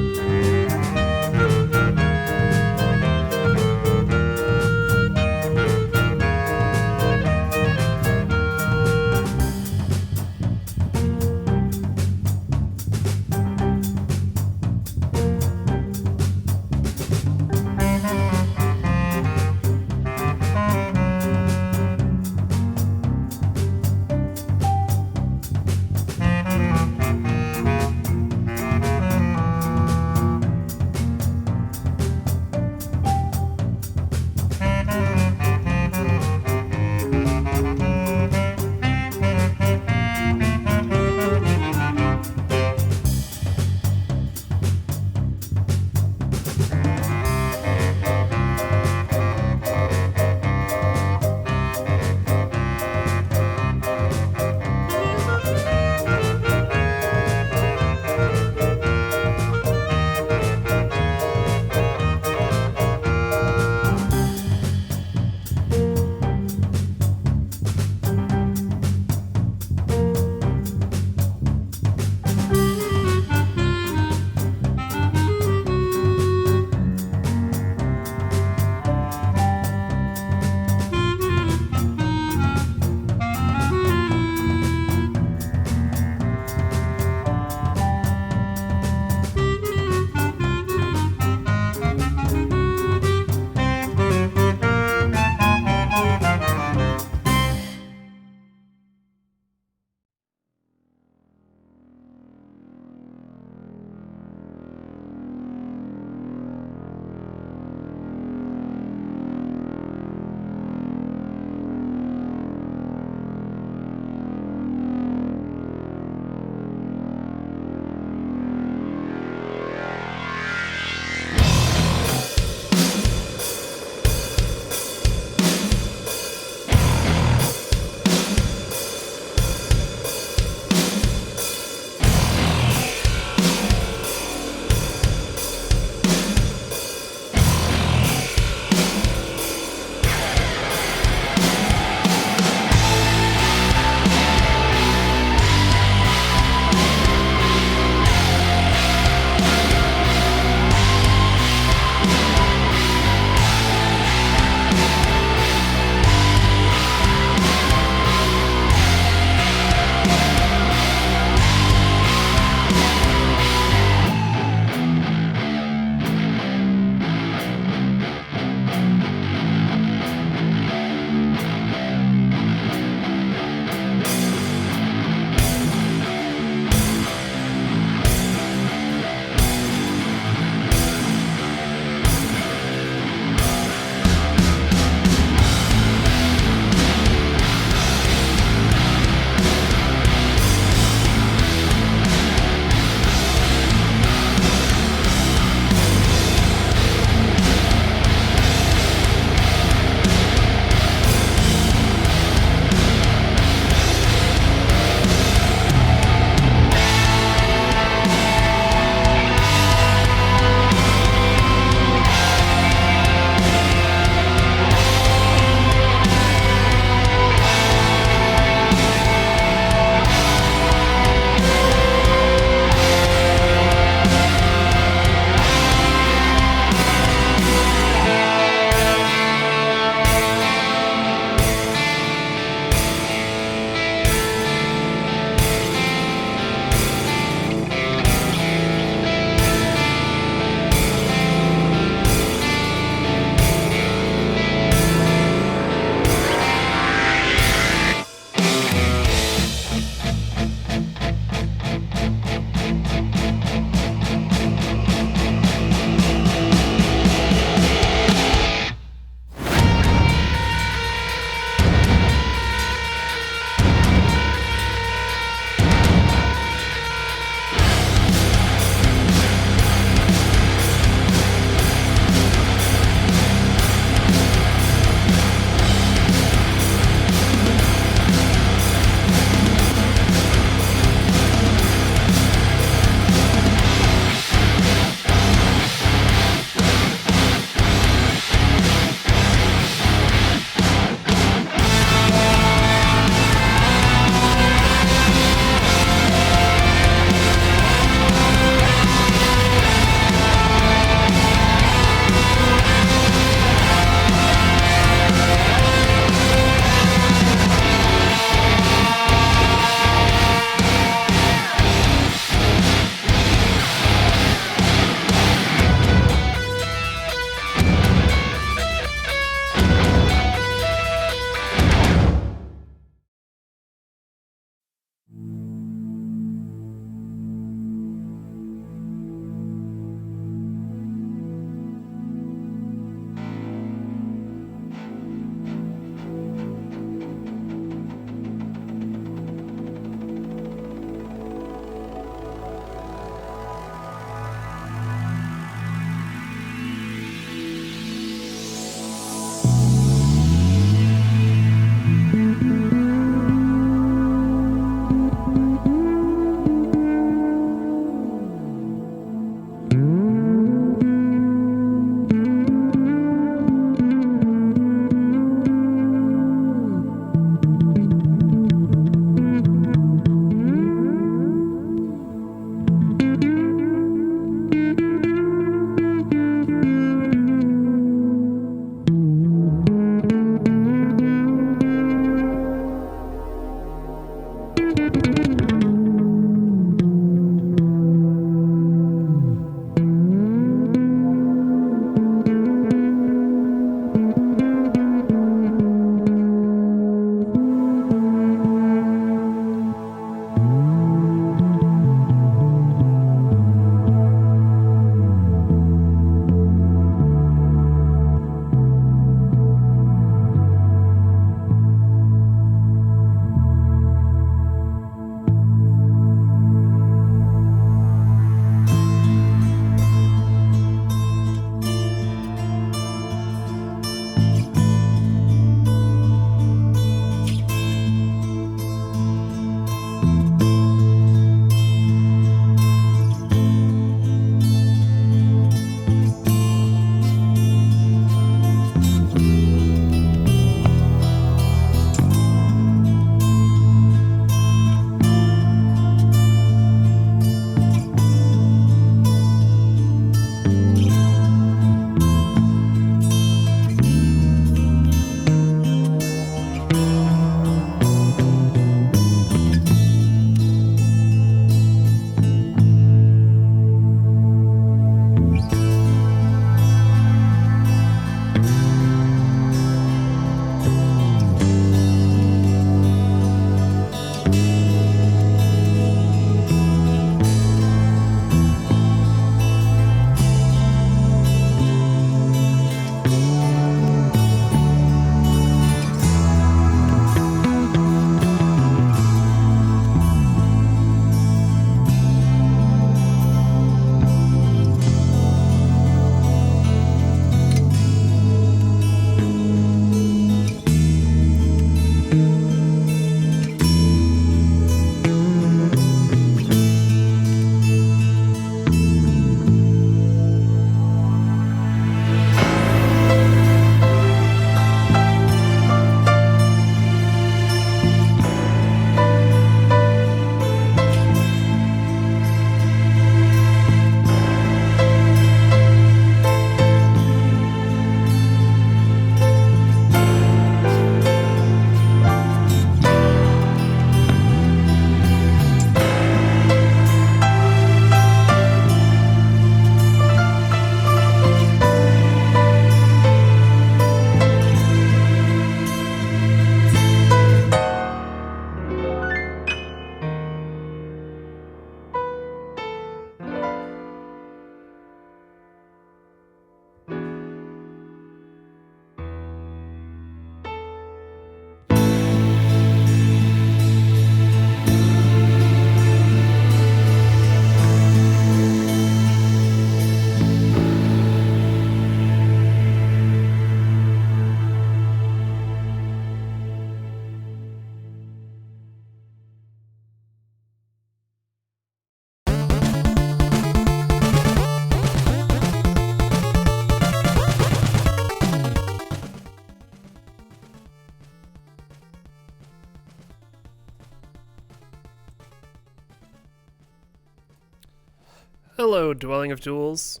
Hello, Dwelling of Duels.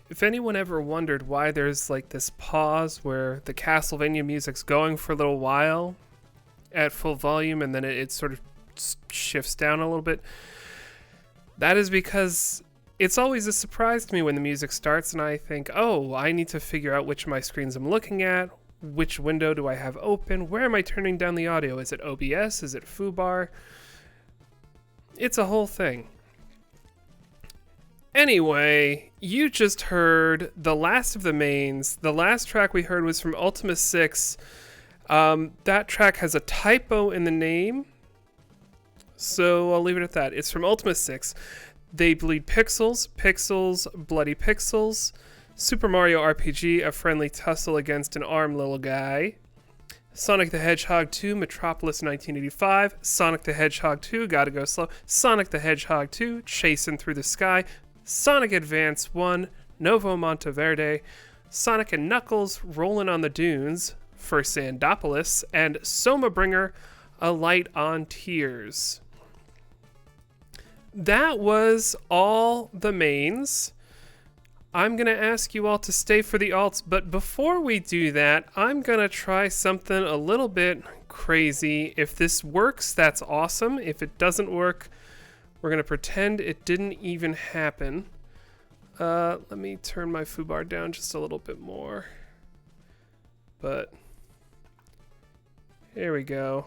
If anyone ever wondered why there's like this pause where the Castlevania music's going for a little while at full volume and then it sort of shifts down a little bit, that is because it's always a surprise to me when the music starts and I think, oh, I need to figure out which of my screens I'm looking at, which window do I have open, where am I turning down the audio? Is it OBS? Is it FooBar? It's a whole thing. Anyway, you just heard the last of the mains. The last track we heard was from Ultima 6. That track has a typo in the name, so I'll leave it at that. It's from Ultima 6. They bleed pixels, pixels, bloody pixels. Super Mario RPG, a friendly tussle against an armed little guy. Sonic the Hedgehog 2, Metropolis 1985. Sonic the Hedgehog 2, Gotta Go Slow. Sonic the Hedgehog 2, Chasing Through the Sky. Sonic Advance 1, Novo Monteverde, Sonic and Knuckles, Rolling on the Dunes for Sandopolis, and Soma Bringer, A Light on Tears. That was all the mains. I'm going to ask you all to stay for the alts, but before we do that, I'm going to try something a little bit crazy. If this works, that's awesome. If it doesn't work, we're going to pretend it didn't even happen. Let me turn my FooBar down just a little bit more. But here we go.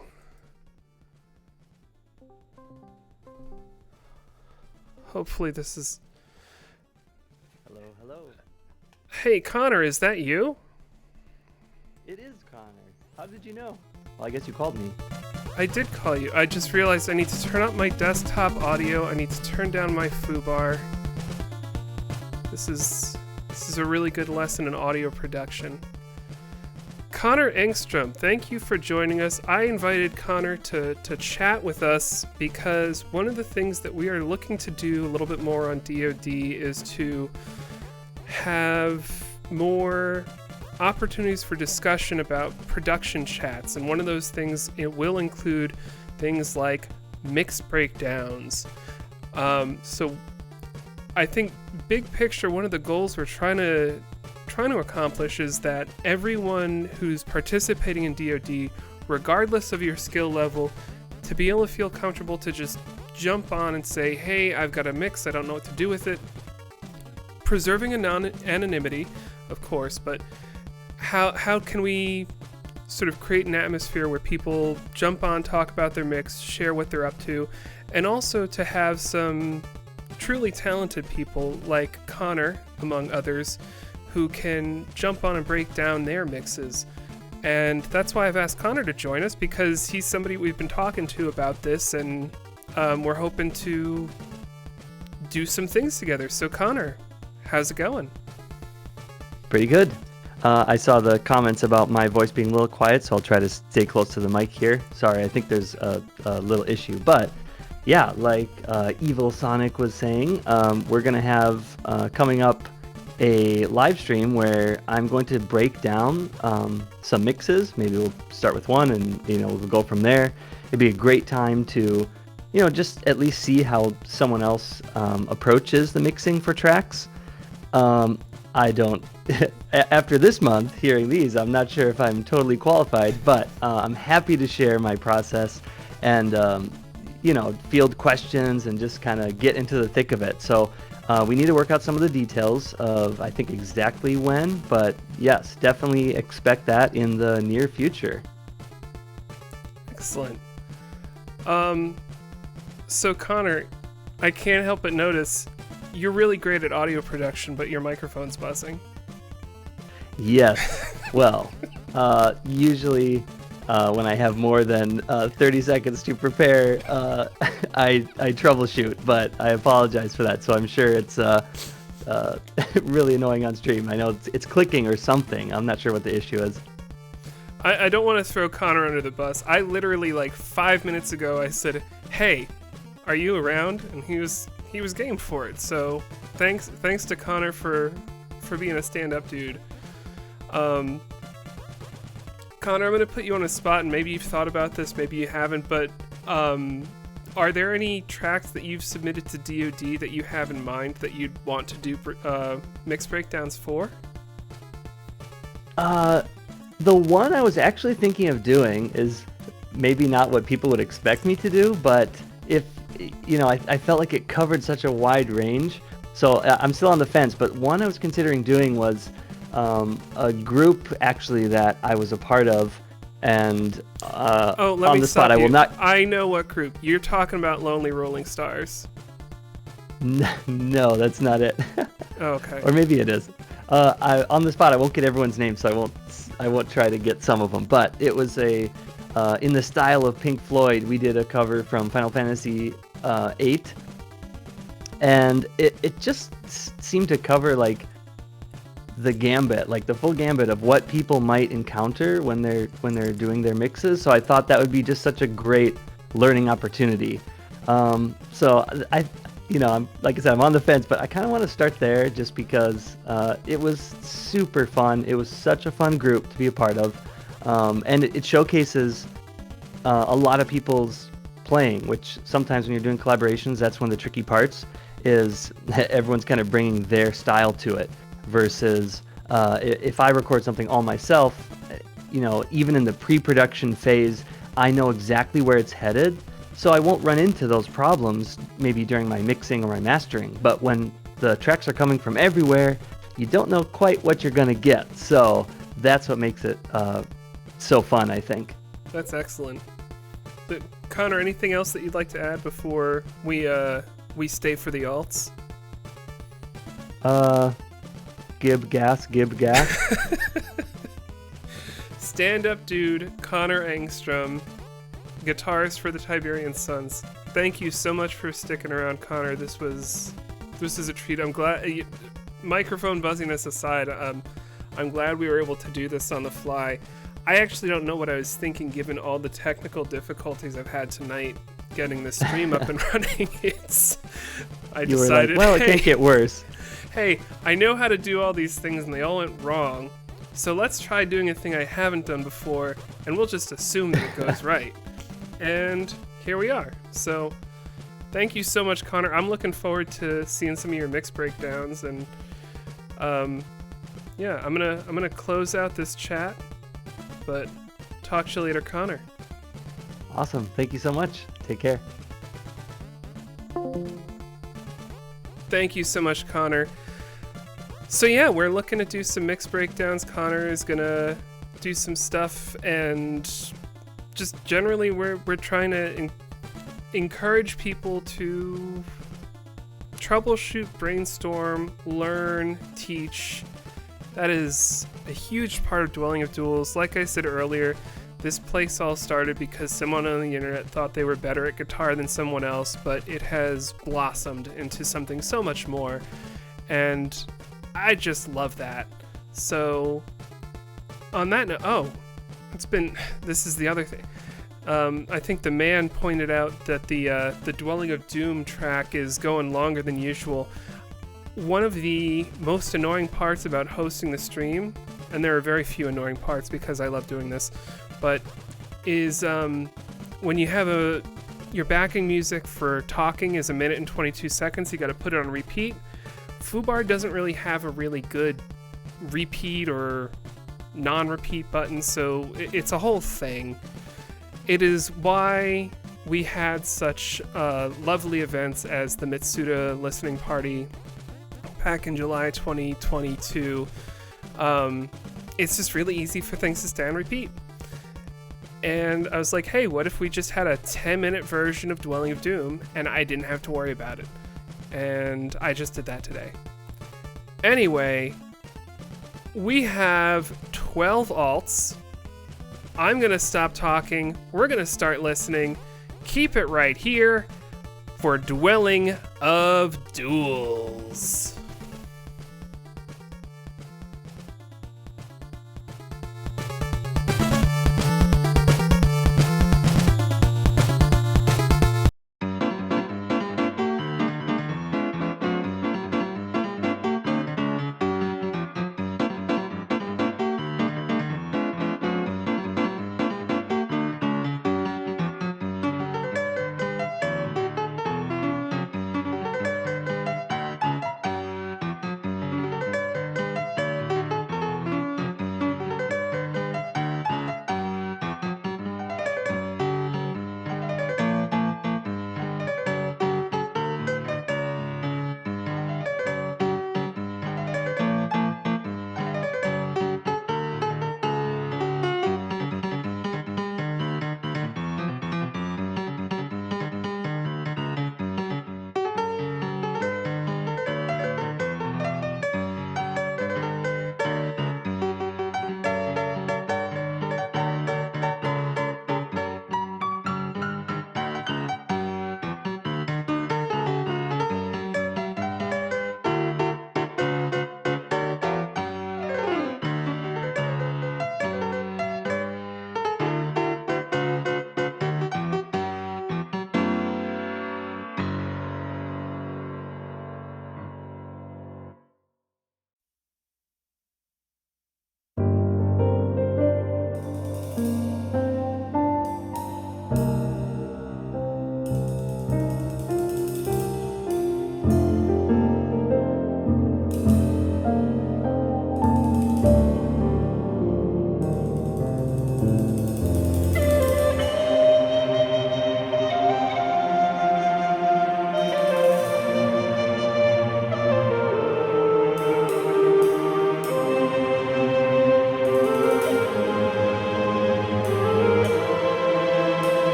Hopefully this is... Hello, hello. Hey, Connor, is that you? It is Connor. How did you know? Well, I guess you called me. I did call you. I just realized I need to turn up my desktop audio. I need to turn down my FooBar. This is a really good lesson in audio production. Connor Engstrom, thank you for joining us. I invited Connor to chat with us because one of the things that we are looking to do a little bit more on DoD is to have more opportunities for discussion about production chats, and one of those things, it will include things like mix breakdowns. So I think big picture, one of the goals we're trying to accomplish is that everyone who's participating in DoD, regardless of your skill level, to be able to feel comfortable to just jump on and say, hey, I've got a mix, I don't know what to do with it. Preserving anonymity, of course, but how can we sort of create an atmosphere where people jump on, talk about their mix, share what they're up to, and also to have some truly talented people like Connor, among others, who can jump on and break down their mixes. And that's why I've asked Connor to join us, because he's somebody we've been talking to about this, and we're hoping to do some things together. So Connor, how's it going? Pretty good. I saw the comments about my voice being a little quiet, so I'll try to stay close to the mic here. Sorry, I think there's a little issue. But yeah, like Evil Sonic was saying, we're going to have coming up a live stream where I'm going to break down some mixes. Maybe we'll start with one and we'll go from there. It'd be a great time to just at least see how someone else approaches the mixing for tracks. I don't after this month hearing these, I'm not sure if I'm totally qualified, but I'm happy to share my process and field questions and just kind of get into the thick of it. So we need to work out some of the details of, I think, exactly when, but yes, definitely expect that in the near future. Excellent. So Connor, I can't help but notice you're really great at audio production, but your microphone's buzzing. Yes. Well, usually when I have more than 30 seconds to prepare, I troubleshoot, but I apologize for that. So I'm sure it's really annoying on stream. I know it's clicking or something. I'm not sure what the issue is. I don't want to throw Connor under the bus. I literally, like 5 minutes ago, I said, hey, are you around? And he was game for it. So thanks to Connor for being a stand-up dude. Connor, I'm going to put you on a spot, and maybe you've thought about this, maybe you haven't, but are there any tracks that you've submitted to DoD that you have in mind that you'd want to do mix breakdowns for? The one I was actually thinking of doing is maybe not what people would expect me to do, but if, I felt like it covered such a wide range. So I'm still on the fence, but one I was considering doing was a group actually that I was a part of, and Let on me the stop spot I will you. not. I know what group. You're talking about Lonely Rolling Stars. No, that's not it. Okay. Or maybe it is. On the spot, I won't get everyone's name, so I won't try to get some of them. But it was in the style of Pink Floyd. We did a cover from Final Fantasy VIII, and it just seemed to cover like the gambit, like the full gambit of what people might encounter when they're doing their mixes. So I thought that would be just such a great learning opportunity. So I'm like I said, I'm on the fence, but I kind of want to start there just because it was super fun. It was such a fun group to be a part of, and it showcases a lot of people's playing, which sometimes when you're doing collaborations, that's one of the tricky parts, is everyone's kind of bringing their style to it, versus if I record something all myself, even in the pre-production phase, I know exactly where it's headed. So I won't run into those problems maybe during my mixing or my mastering. But when the tracks are coming from everywhere, you don't know quite what you're going to get. So that's what makes it so fun, I think. That's excellent. But Connor, anything else that you'd like to add before we stay for the alts? Gib gas. Stand up dude, Connor Engstrom, guitarist for the Tiberian Sons. Thank you so much for sticking around, Connor. This is a treat. I'm glad, microphone buzziness aside, I'm glad we were able to do this on the fly. I actually don't know what I was thinking given all the technical difficulties I've had tonight getting the stream up and running. I decided, well, it can't get worse. Hey, I know how to do all these things and they all went wrong, so let's try doing a thing I haven't done before, and we'll just assume that it goes right. And here we are. So thank you so much, Connor. I'm looking forward to seeing some of your mix breakdowns, and I'm gonna close out this chat, but talk to you later, Connor. Awesome. Thank you so much. Take care. Thank you so much, Connor. So yeah, we're looking to do some mix breakdowns. Connor is gonna do some stuff, and just generally we're trying to encourage people to troubleshoot, brainstorm, learn, teach. That is a huge part of Dwelling of Duels. Like I said earlier, this place all started because someone on the internet thought they were better at guitar than someone else, but it has blossomed into something so much more, and I just love that. So on that note, this is the other thing. I think the man pointed out that the Dwelling of Doom track is going longer than usual. One of the most annoying parts about hosting the stream, and there are very few annoying parts because I love doing this, but is when you have your backing music for talking is 1 minute and 22 seconds, you got to put it on repeat. Foobar doesn't really have a really good repeat or non-repeat button, so it's a whole thing. It is why we had such lovely events as the Mitsuda listening party back in July 2022. It's just really easy for things to stay on repeat. And I was like, hey, what if we just had a 10-minute version of Dwelling of Doom and I didn't have to worry about it? And I just did that today. Anyway, we have 12 alts. I'm going to stop talking. We're going to start listening. Keep it right here for Dwelling of Duels.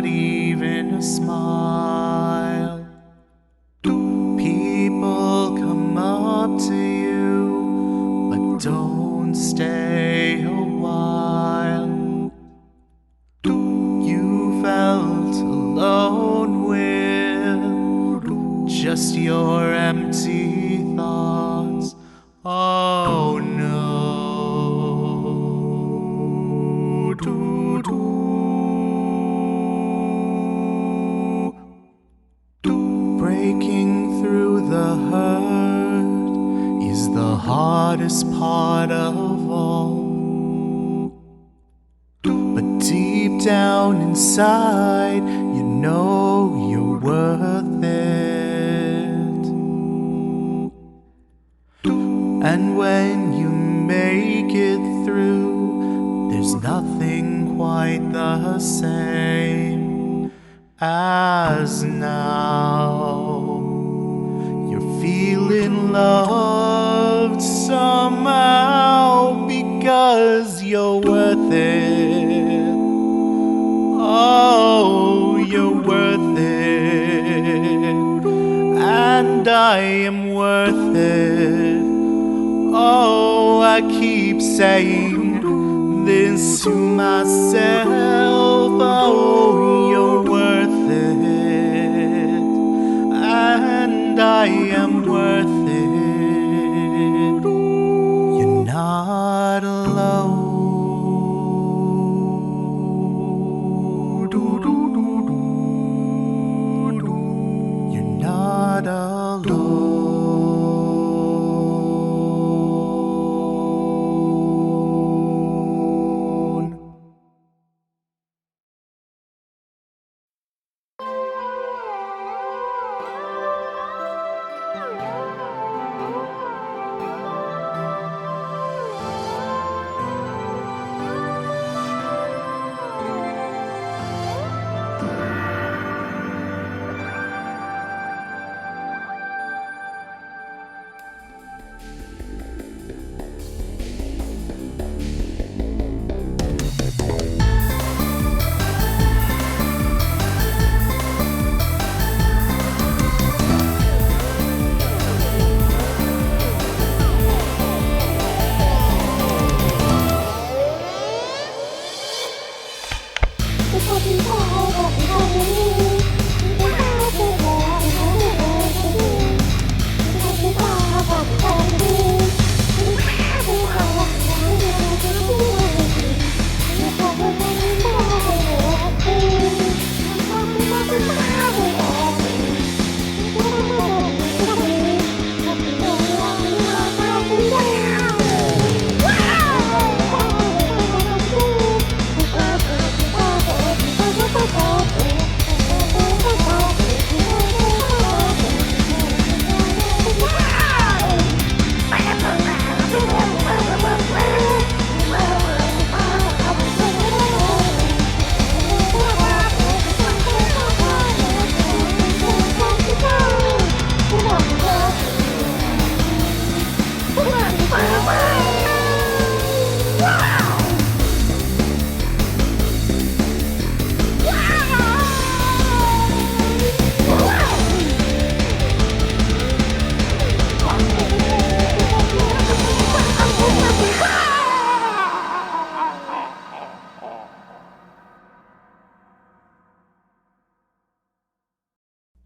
not even a smile. People come up to you, but don't stay a while. You felt alone with just your empty thoughts. Oh no. Do, do. Breaking through the hurt is the hardest part of all. But deep down inside, you know you're worth it. And when you make it through, there's nothing quite the same as now. You're feeling loved somehow because you're worth it. Oh, you're worth it. And I am worth it. Oh, I keep saying this to myself. Oh, you're worth it. And I am worth it. You're not alone. You're not alone.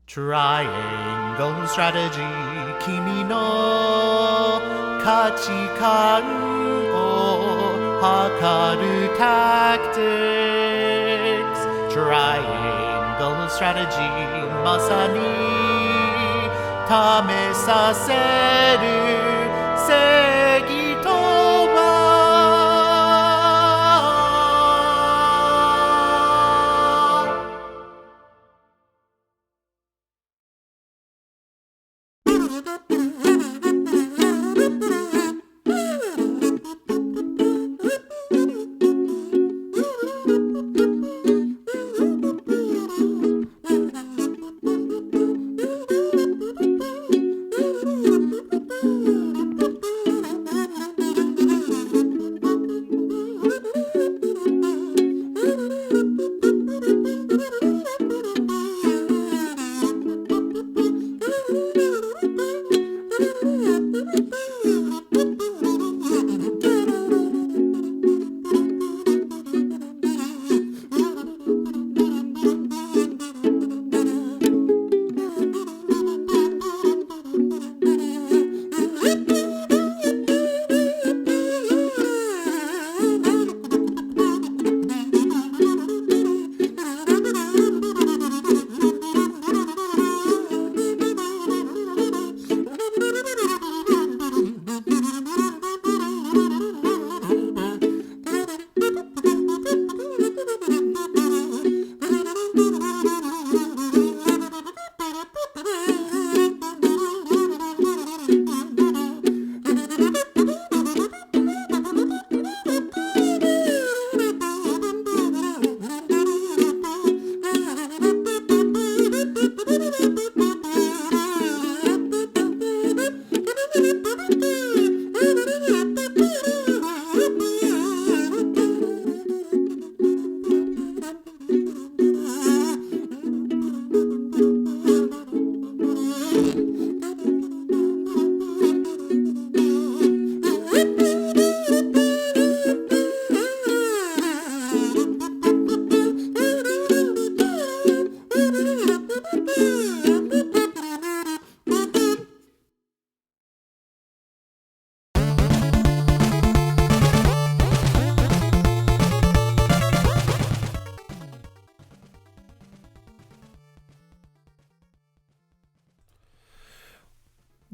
Triangle strategy, Kimi no kachikan o hakaru tactics. Triangle strategy, masani tamesaseru seigi to wa.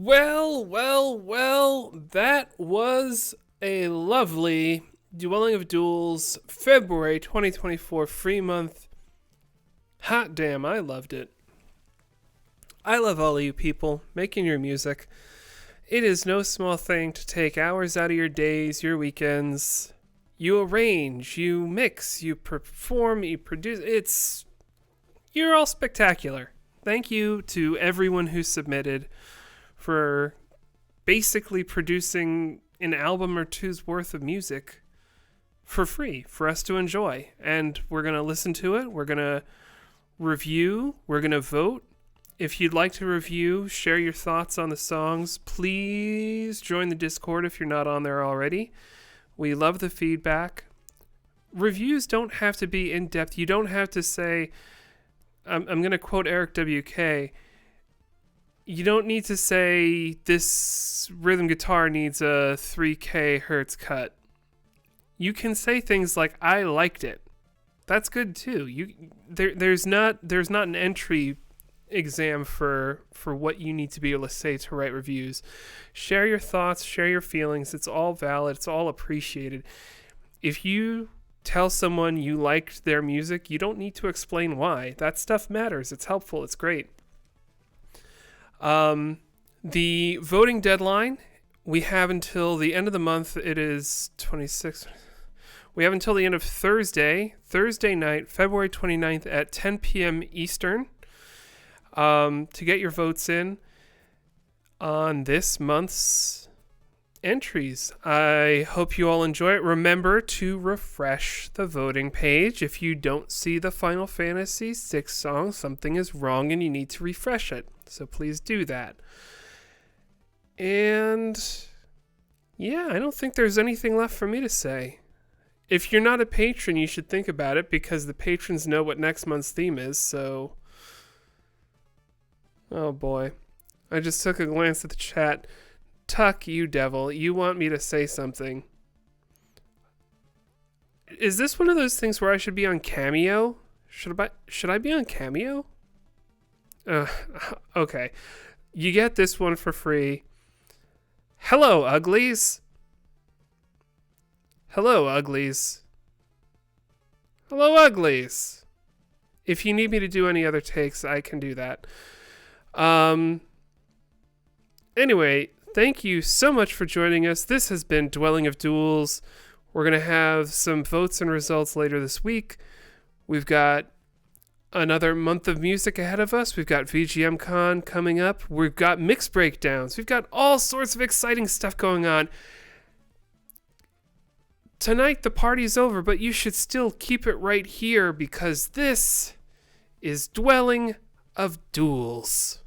Well, that was a lovely Dueling of Duels February 2024 free month. Hot damn, I loved it. I love all of you people making your music. It is no small thing to take hours out of your days, your weekends. You arrange, you mix, you perform, you produce. You're all spectacular. Thank you to everyone who submitted for basically producing an album or two's worth of music for free for us to enjoy. And we're going to listen to it. We're going to review. We're going to vote. If you'd like to review, share your thoughts on the songs, please join the Discord if you're not on there already. We love the feedback. Reviews don't have to be in-depth. You don't have to say, I'm going to quote Eric WK, you don't need to say this rhythm guitar needs a 3K hertz cut. You can say things like, I liked it. That's good too. There's not an entry exam for what you need to be able to say to write reviews. Share your thoughts, share your feelings. It's all valid. It's all appreciated. If you tell someone you liked their music, you don't need to explain why. That stuff matters. It's helpful. It's great. The voting deadline, we have until the end of the month. It is 26th. We have until the end of Thursday night, February 29th at 10 p.m. Eastern, to get your votes in on this month's entries. I hope you all enjoy it. Remember to refresh the voting page. If you don't see the Final Fantasy VI song, something is wrong and you need to refresh it. So please do that. And yeah, I don't think there's anything left for me to say. If you're not a patron, you should think about it because the patrons know what next month's theme is, so... Oh boy. I just took a glance at the chat. Tuck, you devil. You want me to say something. Is this one of those things where I should be on Cameo? Should I be on Cameo? Okay. You get this one for free. Hello, uglies. Hello, uglies. Hello, uglies. If you need me to do any other takes, I can do that. Anyway, thank you so much for joining us. This has been Dueling of Duels. We're going to have some votes and results later this week. We've got another month of music ahead of us. We've got VGM Con coming up. We've got mix breakdowns. We've got all sorts of exciting stuff going on. Tonight the party's over, but you should still keep it right here because this is Dueling of Duels.